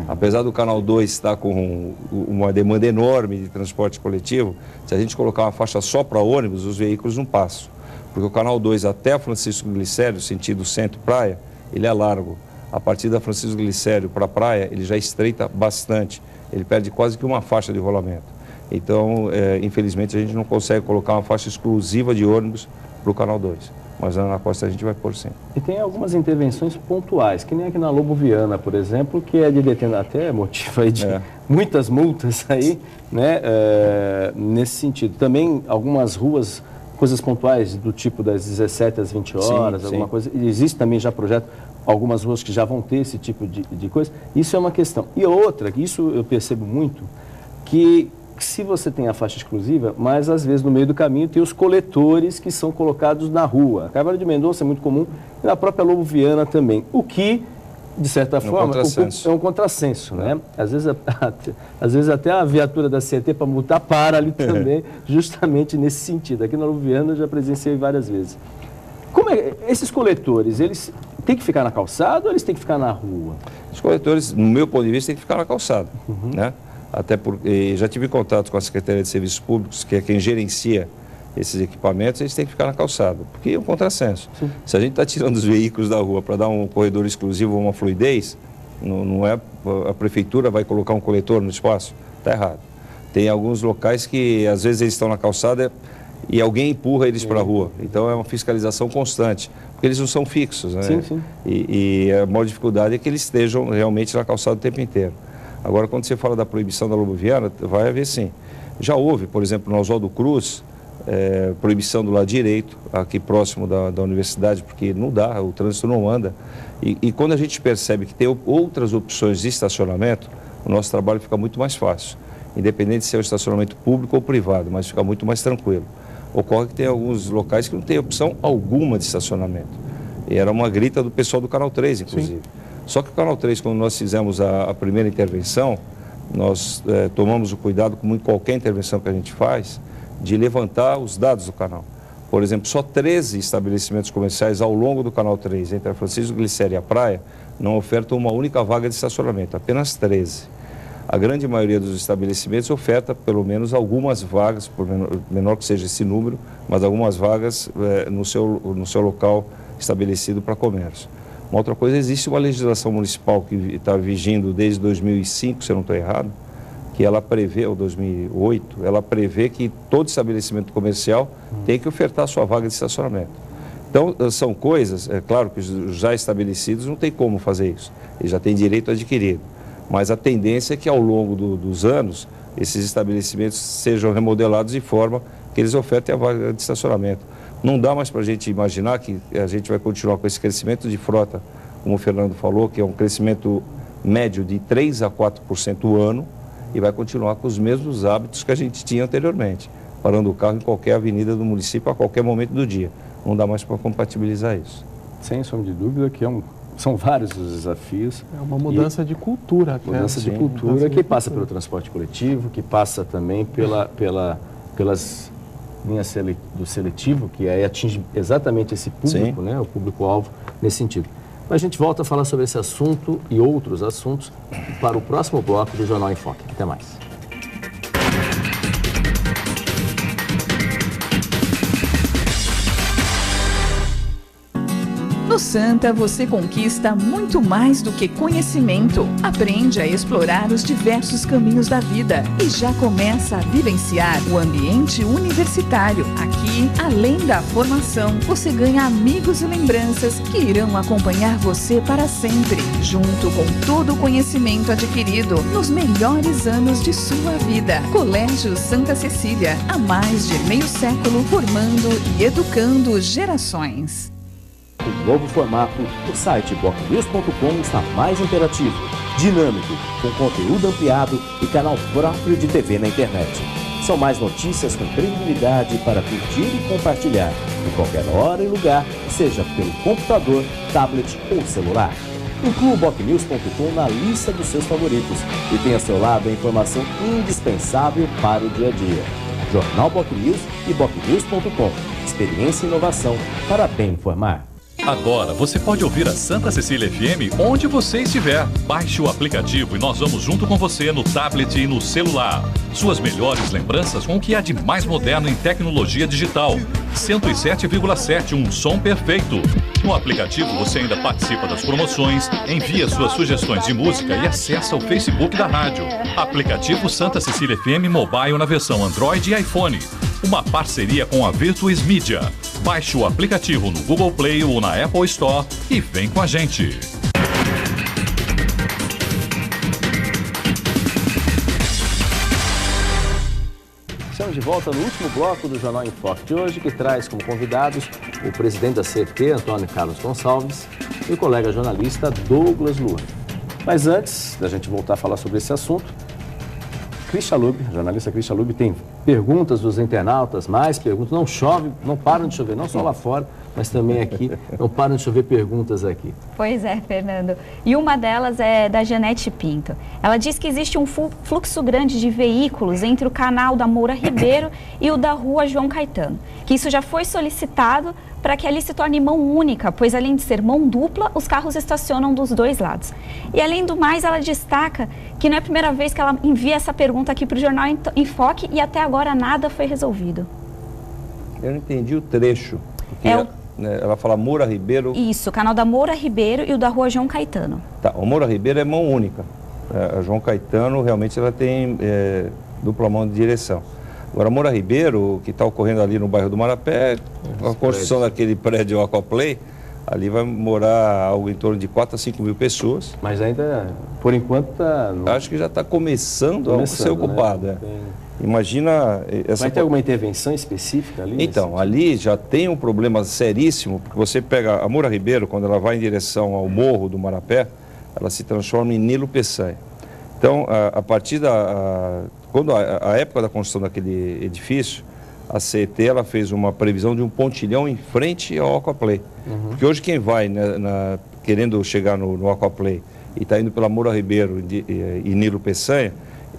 S10: Apesar do Canal 2 estar com uma demanda enorme de transporte coletivo, se a gente colocar uma faixa só para ônibus, os veículos não passam. Porque o Canal 2 até Francisco Glicério, sentido centro-praia, ele é largo. A partir da Francisco Glicério para a praia, ele já estreita bastante. Ele perde quase que uma faixa de rolamento. Então, infelizmente, a gente não consegue colocar uma faixa exclusiva de ônibus para o Canal 2. Mas na Costa a gente vai pôr sim.
S2: E tem algumas intervenções pontuais, que nem aqui na Lobo Viana, por exemplo, que é de detenção, até motivo aí de muitas multas aí, né, nesse sentido. Também algumas ruas, coisas pontuais do tipo das 17 às 20 horas, sim, alguma coisa. Existe também já projeto, algumas ruas que já vão ter esse tipo de coisa. Isso é uma questão. E outra, isso eu percebo muito, que se você tem a faixa exclusiva, mas às vezes no meio do caminho tem os coletores que são colocados na rua. A Câmara de Mendonça é muito comum e na própria Lobo Viana também. O que, de certa forma, é um contrassenso, né? Às vezes até a viatura da CET para multar para ali também, justamente nesse sentido. Aqui na Lobo Viana eu já presenciei várias vezes. Como é, esses coletores, eles têm que ficar na calçada ou eles têm que ficar na rua?
S10: Os coletores, no meu ponto de vista, têm que ficar na calçada, né? Até porque já tive contato com a Secretaria de Serviços Públicos, que é quem gerencia esses equipamentos, eles têm que ficar na calçada, porque é um contrassenso. Sim. Se a gente está tirando os veículos da rua para dar um corredor exclusivo ou uma fluidez, não é a prefeitura vai colocar um coletor no espaço, está errado. Tem alguns locais que às vezes eles estão na calçada e alguém empurra eles para a rua, então é uma fiscalização constante, porque eles não são fixos, né?
S2: Sim, sim.
S10: E a maior dificuldade é que eles estejam realmente na calçada o tempo inteiro. Agora, quando você fala da proibição da Lobo Viana, vai haver sim. Já houve, por exemplo, no Oswaldo Cruz, proibição do lado direito, aqui próximo da universidade, porque não dá, o trânsito não anda. E quando a gente percebe que tem outras opções de estacionamento, o nosso trabalho fica muito mais fácil. Independente se é um estacionamento público ou privado, mas fica muito mais tranquilo. Ocorre que tem alguns locais que não tem opção alguma de estacionamento. E era uma grita do pessoal do Canal 3, inclusive. Sim. Só que o Canal 3, quando nós fizemos a primeira intervenção, nós tomamos o cuidado, como em qualquer intervenção que a gente faz, de levantar os dados do canal. Por exemplo, só 13 estabelecimentos comerciais ao longo do Canal 3, entre a Francisco Glicério e a praia, não ofertam uma única vaga de estacionamento, apenas 13. A grande maioria dos estabelecimentos oferta pelo menos algumas vagas, por menor que seja esse número, mas algumas vagas no seu local estabelecido para comércio. Uma outra coisa, existe uma legislação municipal que está vigindo desde 2005, se eu não estou errado, que ela prevê, ou 2008, ela prevê que todo estabelecimento comercial tem que ofertar a sua vaga de estacionamento. Então, são coisas, é claro que os já estabelecidos não tem como fazer isso, eles já têm direito adquirido, mas a tendência é que ao longo dos anos, esses estabelecimentos sejam remodelados de forma que eles ofertem a vaga de estacionamento. Não dá mais para a gente imaginar que a gente vai continuar com esse crescimento de frota, como o Fernando falou, que é um crescimento médio de 3 a 4% o ano, e vai continuar com os mesmos hábitos que a gente tinha anteriormente, parando o carro em qualquer avenida do município a qualquer momento do dia. Não dá mais para compatibilizar isso.
S2: Sem sombra de dúvida que são vários os desafios.
S11: É uma mudança de cultura.
S2: Mudança de cultura que passa pelo transporte coletivo, que passa também pelas linhas do seletivo, que aí atinge exatamente esse público, né, o público-alvo nesse sentido. Mas a gente volta a falar sobre esse assunto e outros assuntos para o próximo bloco do Jornal em Foque. Até mais.
S15: No Santa, você conquista muito mais do que conhecimento. Aprende a explorar os diversos caminhos da vida e já começa a vivenciar o ambiente universitário. Aqui, além da formação, você ganha amigos e lembranças que irão acompanhar você para sempre, junto com todo o conhecimento adquirido nos melhores anos de sua vida. Colégio Santa Cecília, há mais de meio século, formando e educando gerações.
S13: O novo formato, o site bocnews.com está mais interativo, dinâmico, com conteúdo ampliado e canal próprio de TV na internet. São mais notícias com credibilidade para curtir e compartilhar, em qualquer hora e lugar, seja pelo computador, tablet ou celular. Inclua o bocnews.com na lista dos seus favoritos e tenha ao seu lado a informação indispensável para o dia a dia. Jornal BocNews e bocnews.com. Experiência e inovação para bem informar.
S14: Agora você pode ouvir a Santa Cecília FM onde você estiver. Baixe o aplicativo e nós vamos junto com você no tablet e no celular. Suas melhores lembranças com o que há de mais moderno em tecnologia digital. 107,7, um som perfeito. No aplicativo você ainda participa das promoções, envia suas sugestões de música e acessa o Facebook da rádio. Aplicativo Santa Cecília FM Mobile na versão Android e iPhone. Uma parceria com a Virtuis Media. Baixe o aplicativo no Google Play ou na Apple Store e vem com a gente.
S2: Estamos de volta no último bloco do Jornal em Foque de hoje, que traz como convidados o presidente da CET, Antônio Carlos Gonçalves, e o colega jornalista Douglas Luan. Mas antes da gente voltar a falar sobre esse assunto, Christian Lube, a jornalista Christian Lube, tem perguntas dos internautas, mais perguntas, não chove, não param de chover, não só lá fora, mas também aqui, não param de chover perguntas aqui.
S3: Pois é, Fernando. E uma delas é da Janete Pinto. Ela diz que existe um fluxo grande de veículos entre o canal da Moura Ribeiro e o da rua João Caetano, que isso já foi solicitado para que ali se torne mão única, pois além de ser mão dupla, os carros estacionam dos dois lados. E além do mais, ela destaca que não é a primeira vez que ela envia essa pergunta aqui para o Jornal em Foque e até agora nada foi resolvido.
S10: Eu não entendi o trecho. Ela fala Moura Ribeiro...
S3: Isso, o canal da Moura Ribeiro e o da rua João Caetano.
S10: Tá, o Moura Ribeiro é mão única. A João Caetano realmente ela tem dupla mão de direção. Agora, Moura Ribeiro, que está ocorrendo ali no bairro do Marapé, a construção daquele prédio Aquaplay, ali vai morar algo em torno de 4 a 5 mil pessoas.
S2: Mas ainda, por enquanto, está...
S10: Acho que já está começando a ser ocupado. Né? Imagina...
S2: Vai ter alguma intervenção específica ali?
S10: Então, ali já tem um problema seríssimo, porque você pega a Moura Ribeiro, quando ela vai em direção ao morro do Marapé, ela se transforma em Nilo Peçanha. Então, a partir quando a época da construção daquele edifício, a CET ela fez uma previsão de um pontilhão em frente ao Aquaplay. Porque hoje quem vai querendo chegar no Aquaplay e está indo pela Moura Ribeiro e Nilo Peçanha,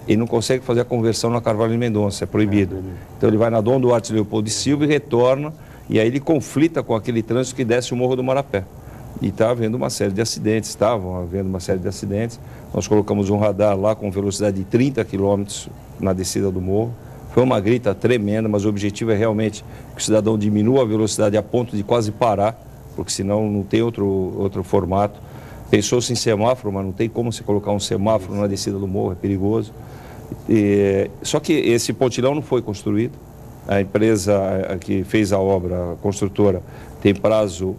S10: ele não consegue fazer a conversão na Carvalho de Mendonça, é proibido. Então ele vai na Dom Duarte Leopoldo de Silva e retorna, e aí ele conflita com aquele trânsito que desce o Morro do Marapé. E está havendo uma série de acidentes, estavam havendo uma série de acidentes. Nós colocamos um radar lá com velocidade de 30 km na descida do morro. Foi uma grita tremenda, mas o objetivo é realmente que o cidadão diminua a velocidade a ponto de quase parar, porque senão não tem outro formato. Pensou-se em semáforo, mas não tem como se colocar um semáforo na descida do morro, é perigoso. Só que esse pontilhão não foi construído. A empresa que fez a obra, a construtora, tem prazo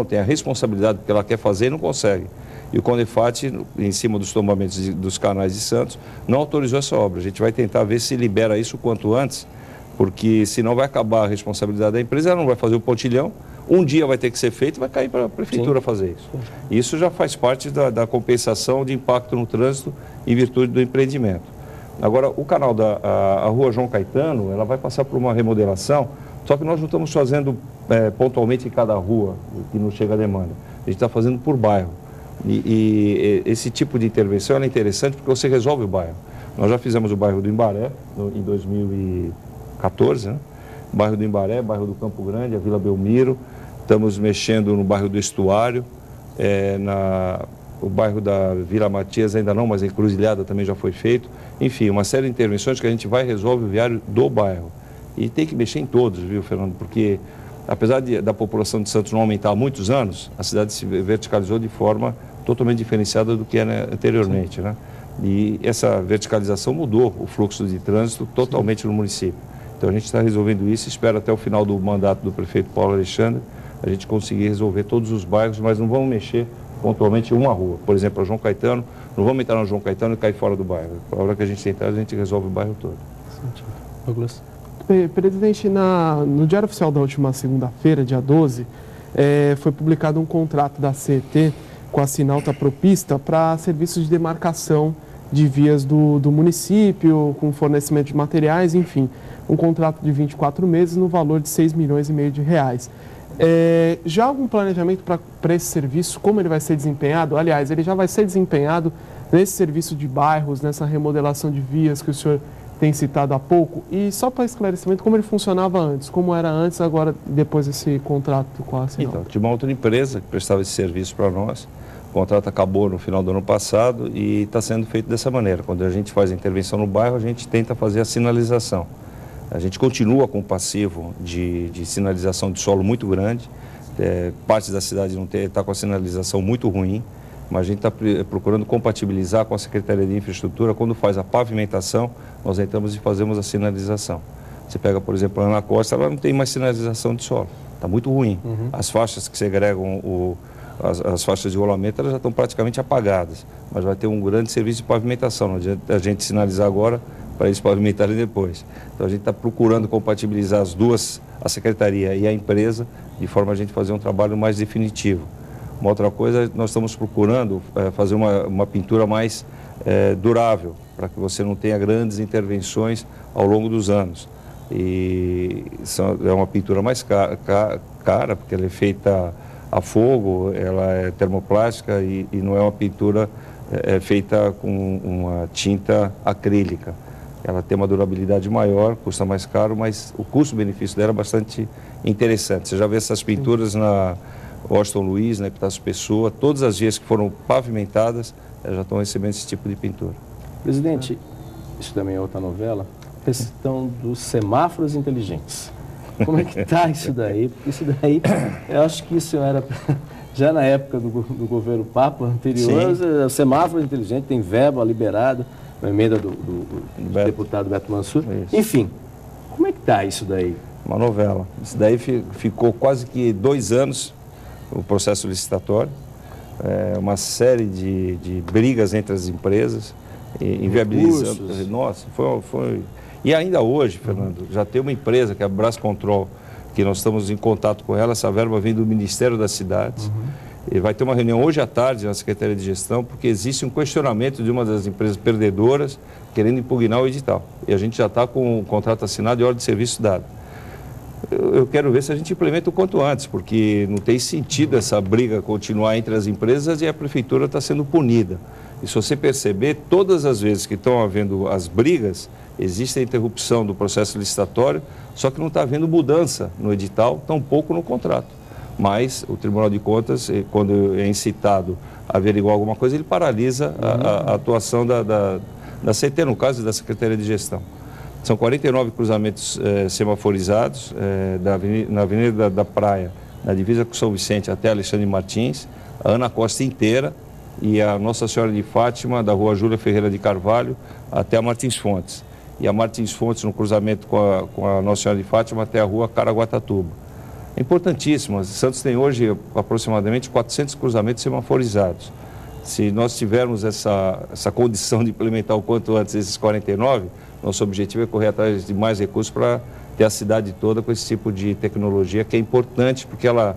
S10: tem a responsabilidade porque ela quer fazer e não consegue. E o Condefat, em cima dos tombamentos dos canais de Santos, não autorizou essa obra. A gente vai tentar ver se libera isso o quanto antes, porque senão vai acabar a responsabilidade da empresa, ela não vai fazer o pontilhão, um dia vai ter que ser feito e vai cair para a prefeitura fazer isso. Isso já faz parte da compensação de impacto no trânsito em virtude do empreendimento. Agora, o canal a rua João Caetano, ela vai passar por uma remodelação, só que nós não estamos fazendo pontualmente em cada rua, que não chega a demanda. A gente está fazendo por bairro. E esse tipo de intervenção é interessante porque você resolve o bairro. Nós já fizemos o bairro do Imbaré, em 2014, né? Bairro do Imbaré, bairro do Campo Grande, a Vila Belmiro. Estamos mexendo no bairro do Estuário, o bairro da Vila Matias ainda não, mas a Encruzilhada também já foi feito. Enfim, uma série de intervenções que a gente vai e resolve o viário do bairro. E tem que mexer em todos, viu, Fernando? Porque apesar da população de Santos não aumentar há muitos anos, a cidade se verticalizou de forma totalmente diferenciada do que era anteriormente, né? E essa verticalização mudou o fluxo de trânsito totalmente no município. Então a gente está resolvendo isso, espero até o final do mandato do prefeito Paulo Alexandre a gente conseguir resolver todos os bairros, mas não vamos mexer pontualmente uma rua. Por exemplo, a João Caetano, não vamos entrar no João Caetano e cair fora do bairro. A hora que a gente entrar, a gente resolve o bairro todo.
S11: Douglas. Presidente, no Diário Oficial da última segunda-feira, dia 12, foi publicado um contrato da CET com a Sinalta Propista para serviços de demarcação de vias do município, com fornecimento de materiais, enfim, um contrato de 24 meses no valor de R$6,5 milhões de reais. Já há algum planejamento para esse serviço, como ele vai ser desempenhado? Aliás, ele já vai ser desempenhado nesse serviço de bairros, nessa remodelação de vias que o senhor tem citado há pouco. E só para esclarecimento, como ele funcionava antes? Como era antes, agora, depois desse contrato com a Sinop?
S10: Então, tinha uma outra empresa que prestava esse serviço para nós. O contrato acabou no final do ano passado e está sendo feito dessa maneira. Quando a gente faz a intervenção no bairro, a gente tenta fazer a sinalização. A gente continua com o passivo de sinalização de solo muito grande. Parte da cidade não está com a sinalização muito ruim, mas a gente está procurando compatibilizar com a Secretaria de Infraestrutura. Quando faz a pavimentação, nós entramos e fazemos a sinalização. Você pega, por exemplo, a Ana Costa, ela não tem mais sinalização de solo. Está muito ruim. As faixas que segregam as faixas de rolamento, elas já estão praticamente apagadas, mas vai ter um grande serviço de pavimentação. Não adianta a gente sinalizar agora para eles pavimentarem depois. Então a gente está procurando compatibilizar as duas, a Secretaria e a empresa, de forma a gente fazer um trabalho mais definitivo. Uma outra coisa, nós estamos procurando fazer uma pintura mais durável, para que você não tenha grandes intervenções ao longo dos anos. E é uma pintura mais cara, porque ela é feita a fogo, ela é termoplástica e não é uma pintura feita com uma tinta acrílica. Ela tem uma durabilidade maior, custa mais caro, mas o custo-benefício dela é bastante interessante. Você já vê essas pinturas na Washington Luiz, na Epitácio Pessoa, todas as vias que foram pavimentadas já estão recebendo esse tipo de pintura.
S2: Presidente, isso também é outra novela, a questão dos semáforos inteligentes. Como é que está isso daí? Porque isso daí, eu acho que isso era já na época do governo Papa anterior, o semáforo inteligente tem verba liberada, uma emenda do deputado Beto Mansur. Enfim, como é que está isso daí?
S10: Uma novela. Isso daí ficou quase que 2 anos, o processo licitatório, uma série de brigas entre as empresas, inviabilizando. Nossa, foi... E ainda hoje, Fernando, já tem uma empresa que é a Brascontrol, que nós estamos em contato com ela, essa verba vem do Ministério das Cidades. E vai ter uma reunião hoje à tarde na Secretaria de Gestão, porque existe um questionamento de uma das empresas perdedoras querendo impugnar o edital. E a gente já está com o contrato assinado e ordem de serviço dado. Eu quero ver se a gente implementa o quanto antes, porque não tem sentido essa briga continuar entre as empresas e a Prefeitura está sendo punida. E se você perceber, todas as vezes que estão havendo as brigas, existe a interrupção do processo licitatório, só que não está havendo mudança no edital, tampouco no contrato. Mas o Tribunal de Contas, quando é incitado a averiguar alguma coisa, ele paralisa a atuação da CT, no caso da Secretaria de Gestão. São 49 cruzamentos semaforizados na Avenida da Praia, na divisa com São Vicente até Alexandre Martins, a Ana Costa inteira e a Nossa Senhora de Fátima, da Rua Júlia Ferreira de Carvalho até a Martins Fontes. E a Martins Fontes no cruzamento com a Nossa Senhora de Fátima até a Rua Caraguatatuba. É importantíssimo. Santos tem hoje aproximadamente 400 cruzamentos semaforizados. Se nós tivermos essa condição de implementar o quanto antes esses 49, nosso objetivo é correr atrás de mais recursos para ter a cidade toda com esse tipo de tecnologia, que é importante porque ela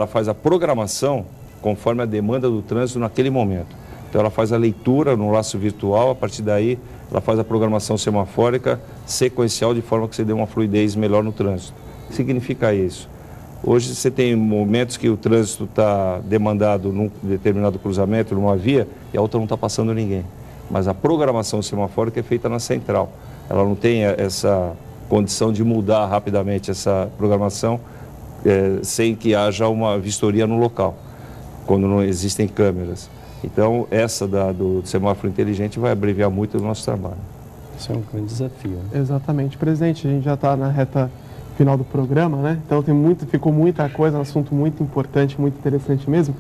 S10: faz a programação conforme a demanda do trânsito naquele momento. Então ela faz a leitura no laço virtual, a partir daí ela faz a programação semafórica sequencial de forma que você dê uma fluidez melhor no trânsito. O que significa isso? Hoje você tem momentos que o trânsito está demandado num determinado cruzamento, numa via, e a outra não está passando ninguém. Mas a programação semafórica é feita na central. Ela não tem essa condição de mudar rapidamente essa programação sem que haja uma vistoria no local, quando não existem câmeras. Então, essa do semáforo inteligente vai abreviar muito o nosso trabalho.
S2: Isso é um grande desafio. Né?
S11: Exatamente. Presidente, a gente já está na reta final do programa, né? Então ficou muita coisa, um assunto muito importante, muito interessante mesmo.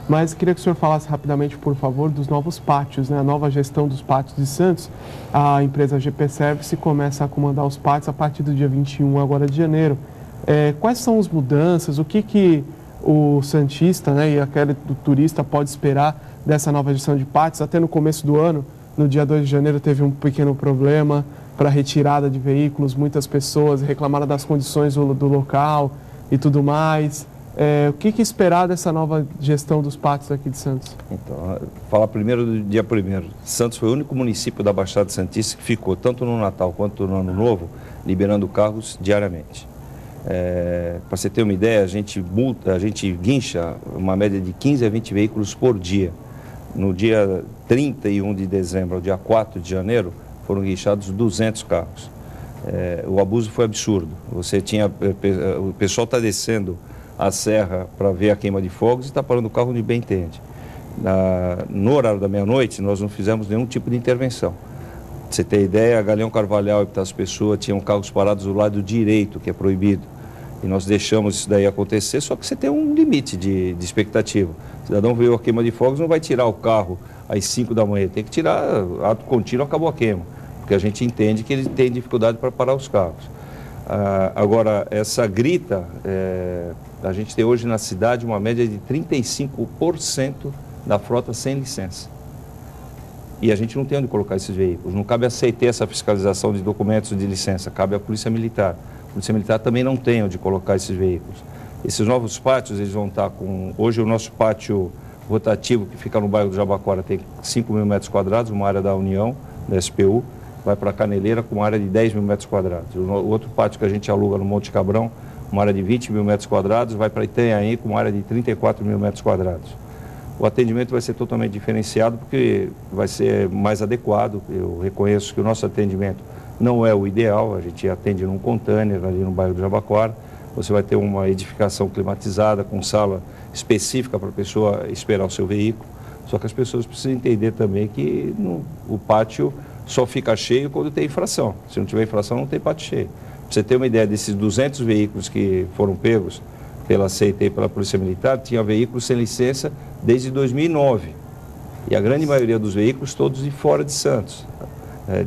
S11: Mas queria que o senhor falasse rapidamente, por favor, dos novos pátios, né? A nova gestão dos pátios de Santos. A empresa GP Service começa a comandar os pátios a partir do dia 21 agora de janeiro. Quais são as mudanças? O que o santista, né, e aquele do turista pode esperar dessa nova gestão de pátios? Até no começo do ano, no dia 2 de janeiro, teve um pequeno problema para retirada de veículos. Muitas pessoas reclamaram das condições do local e tudo mais. O que esperar dessa nova gestão dos pátios aqui de Santos?
S10: Então, falar primeiro do dia 1º. Santos foi o único município da Baixada Santista que ficou, tanto no Natal quanto no Ano Novo, liberando carros diariamente. Para você ter uma ideia, a gente guincha uma média de 15 a 20 veículos por dia. No dia 31 de dezembro ao dia 4 de janeiro, foram guinchados 200 carros. O abuso foi absurdo. O pessoal está descendo a serra para ver a queima de fogos e está parando o carro onde bem entende. No horário da meia-noite, nós não fizemos nenhum tipo de intervenção. Pra você ter ideia, a Galeão Carvalhal e Epitácio Pessoa tinham carros parados do lado direito, que é proibido. E nós deixamos isso daí acontecer, só que você tem um limite de expectativa. O cidadão veio a queima de fogos, não vai tirar o carro às 5 da manhã, tem que tirar, ato contínuo, acabou a queima. Porque a gente entende que ele tem dificuldade para parar os carros. Agora, essa grita, a gente tem hoje na cidade uma média de 35% da frota sem licença. E a gente não tem onde colocar esses veículos. Não cabe a CET essa fiscalização de documentos de licença, cabe à Polícia Militar. A Polícia Militar também não tem onde colocar esses veículos. Esses novos pátios, eles vão estar com... Hoje o nosso pátio rotativo, que fica no bairro do Jabaquara, tem 5 mil metros quadrados, uma área da União, da SPU, vai para a Caneleira com uma área de 10 mil metros quadrados. O outro pátio que a gente aluga no Monte Cabrão, uma área de 20 mil metros quadrados, vai para Itanhaém com uma área de 34 mil metros quadrados. O atendimento vai ser totalmente diferenciado porque vai ser mais adequado. Eu reconheço que o nosso atendimento não é o ideal, a gente atende num container ali no bairro do Jabaquara. Você vai ter uma edificação climatizada com sala específica para a pessoa esperar o seu veículo. Só que as pessoas precisam entender também que o pátio só fica cheio quando tem infração. Se não tiver infração, não tem pátio cheio. Para você ter uma ideia desses 200 veículos que foram pegos pela CET e pela Polícia Militar, tinha veículos sem licença desde 2009. E a grande maioria dos veículos todos de fora de Santos.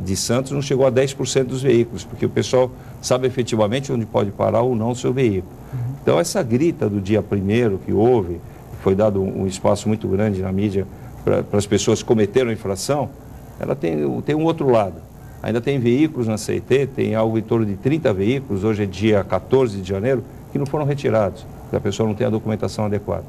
S10: De Santos não chegou a 10% dos veículos, porque o pessoal sabe efetivamente onde pode parar ou não o seu veículo. Então essa grita do dia 1º que houve, foi dado um espaço muito grande na mídia para as pessoas que cometeram a infração, ela tem um outro lado. Ainda tem veículos na CET, tem algo em torno de 30 veículos, hoje é dia 14 de janeiro, que não foram retirados, porque a pessoa não tem a documentação adequada.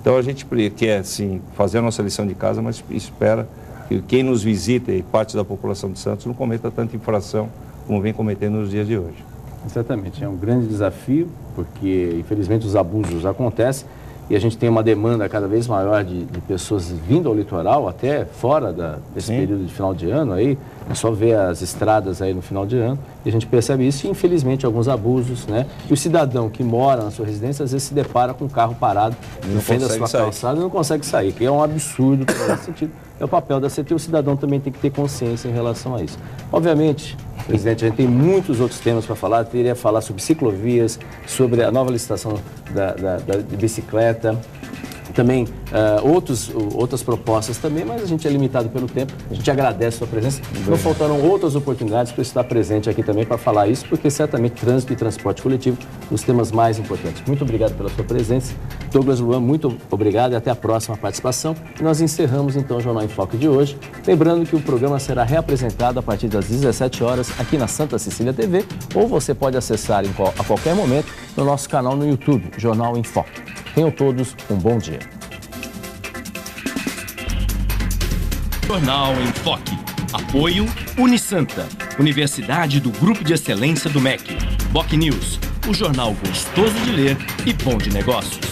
S10: Então a gente quer, sim, fazer a nossa lição de casa, mas espera que quem nos visita e parte da população de Santos não cometa tanta infração como vem cometendo nos dias de hoje.
S2: Exatamente, é um grande desafio, porque infelizmente os abusos acontecem e a gente tem uma demanda cada vez maior de pessoas vindo ao litoral, até fora desse período de final de ano aí, é só ver as estradas aí no final de ano, e a gente percebe isso e infelizmente alguns abusos, né? E o cidadão que mora na sua residência às vezes se depara com um carro parado no fim da sua calçada e não consegue sair, que é um absurdo nesse sentido. É o papel da CET, o cidadão também tem que ter consciência em relação a isso. Obviamente, presidente, a gente tem muitos outros temas para falar, teria que falar sobre ciclovias, sobre a nova licitação de bicicleta, também outras propostas também, mas a gente é limitado pelo tempo. A gente agradece a sua presença. Não faltaram outras oportunidades para estar presente aqui também para falar isso, porque certamente trânsito e transporte coletivo os temas mais importantes. Muito obrigado pela sua presença. Douglas Luan, muito obrigado e até a próxima participação. E nós encerramos então o Jornal em Foque de hoje. Lembrando que o programa será reapresentado a partir das 17 horas aqui na Santa Cecília TV, ou você pode acessar a qualquer momento no nosso canal no YouTube, Jornal em Foque. Tenham todos um bom dia.
S1: Jornal em Foque. Apoio Unisanta, Universidade do Grupo de Excelência do MEC. BocNews, o jornal gostoso de ler e bom de negócios.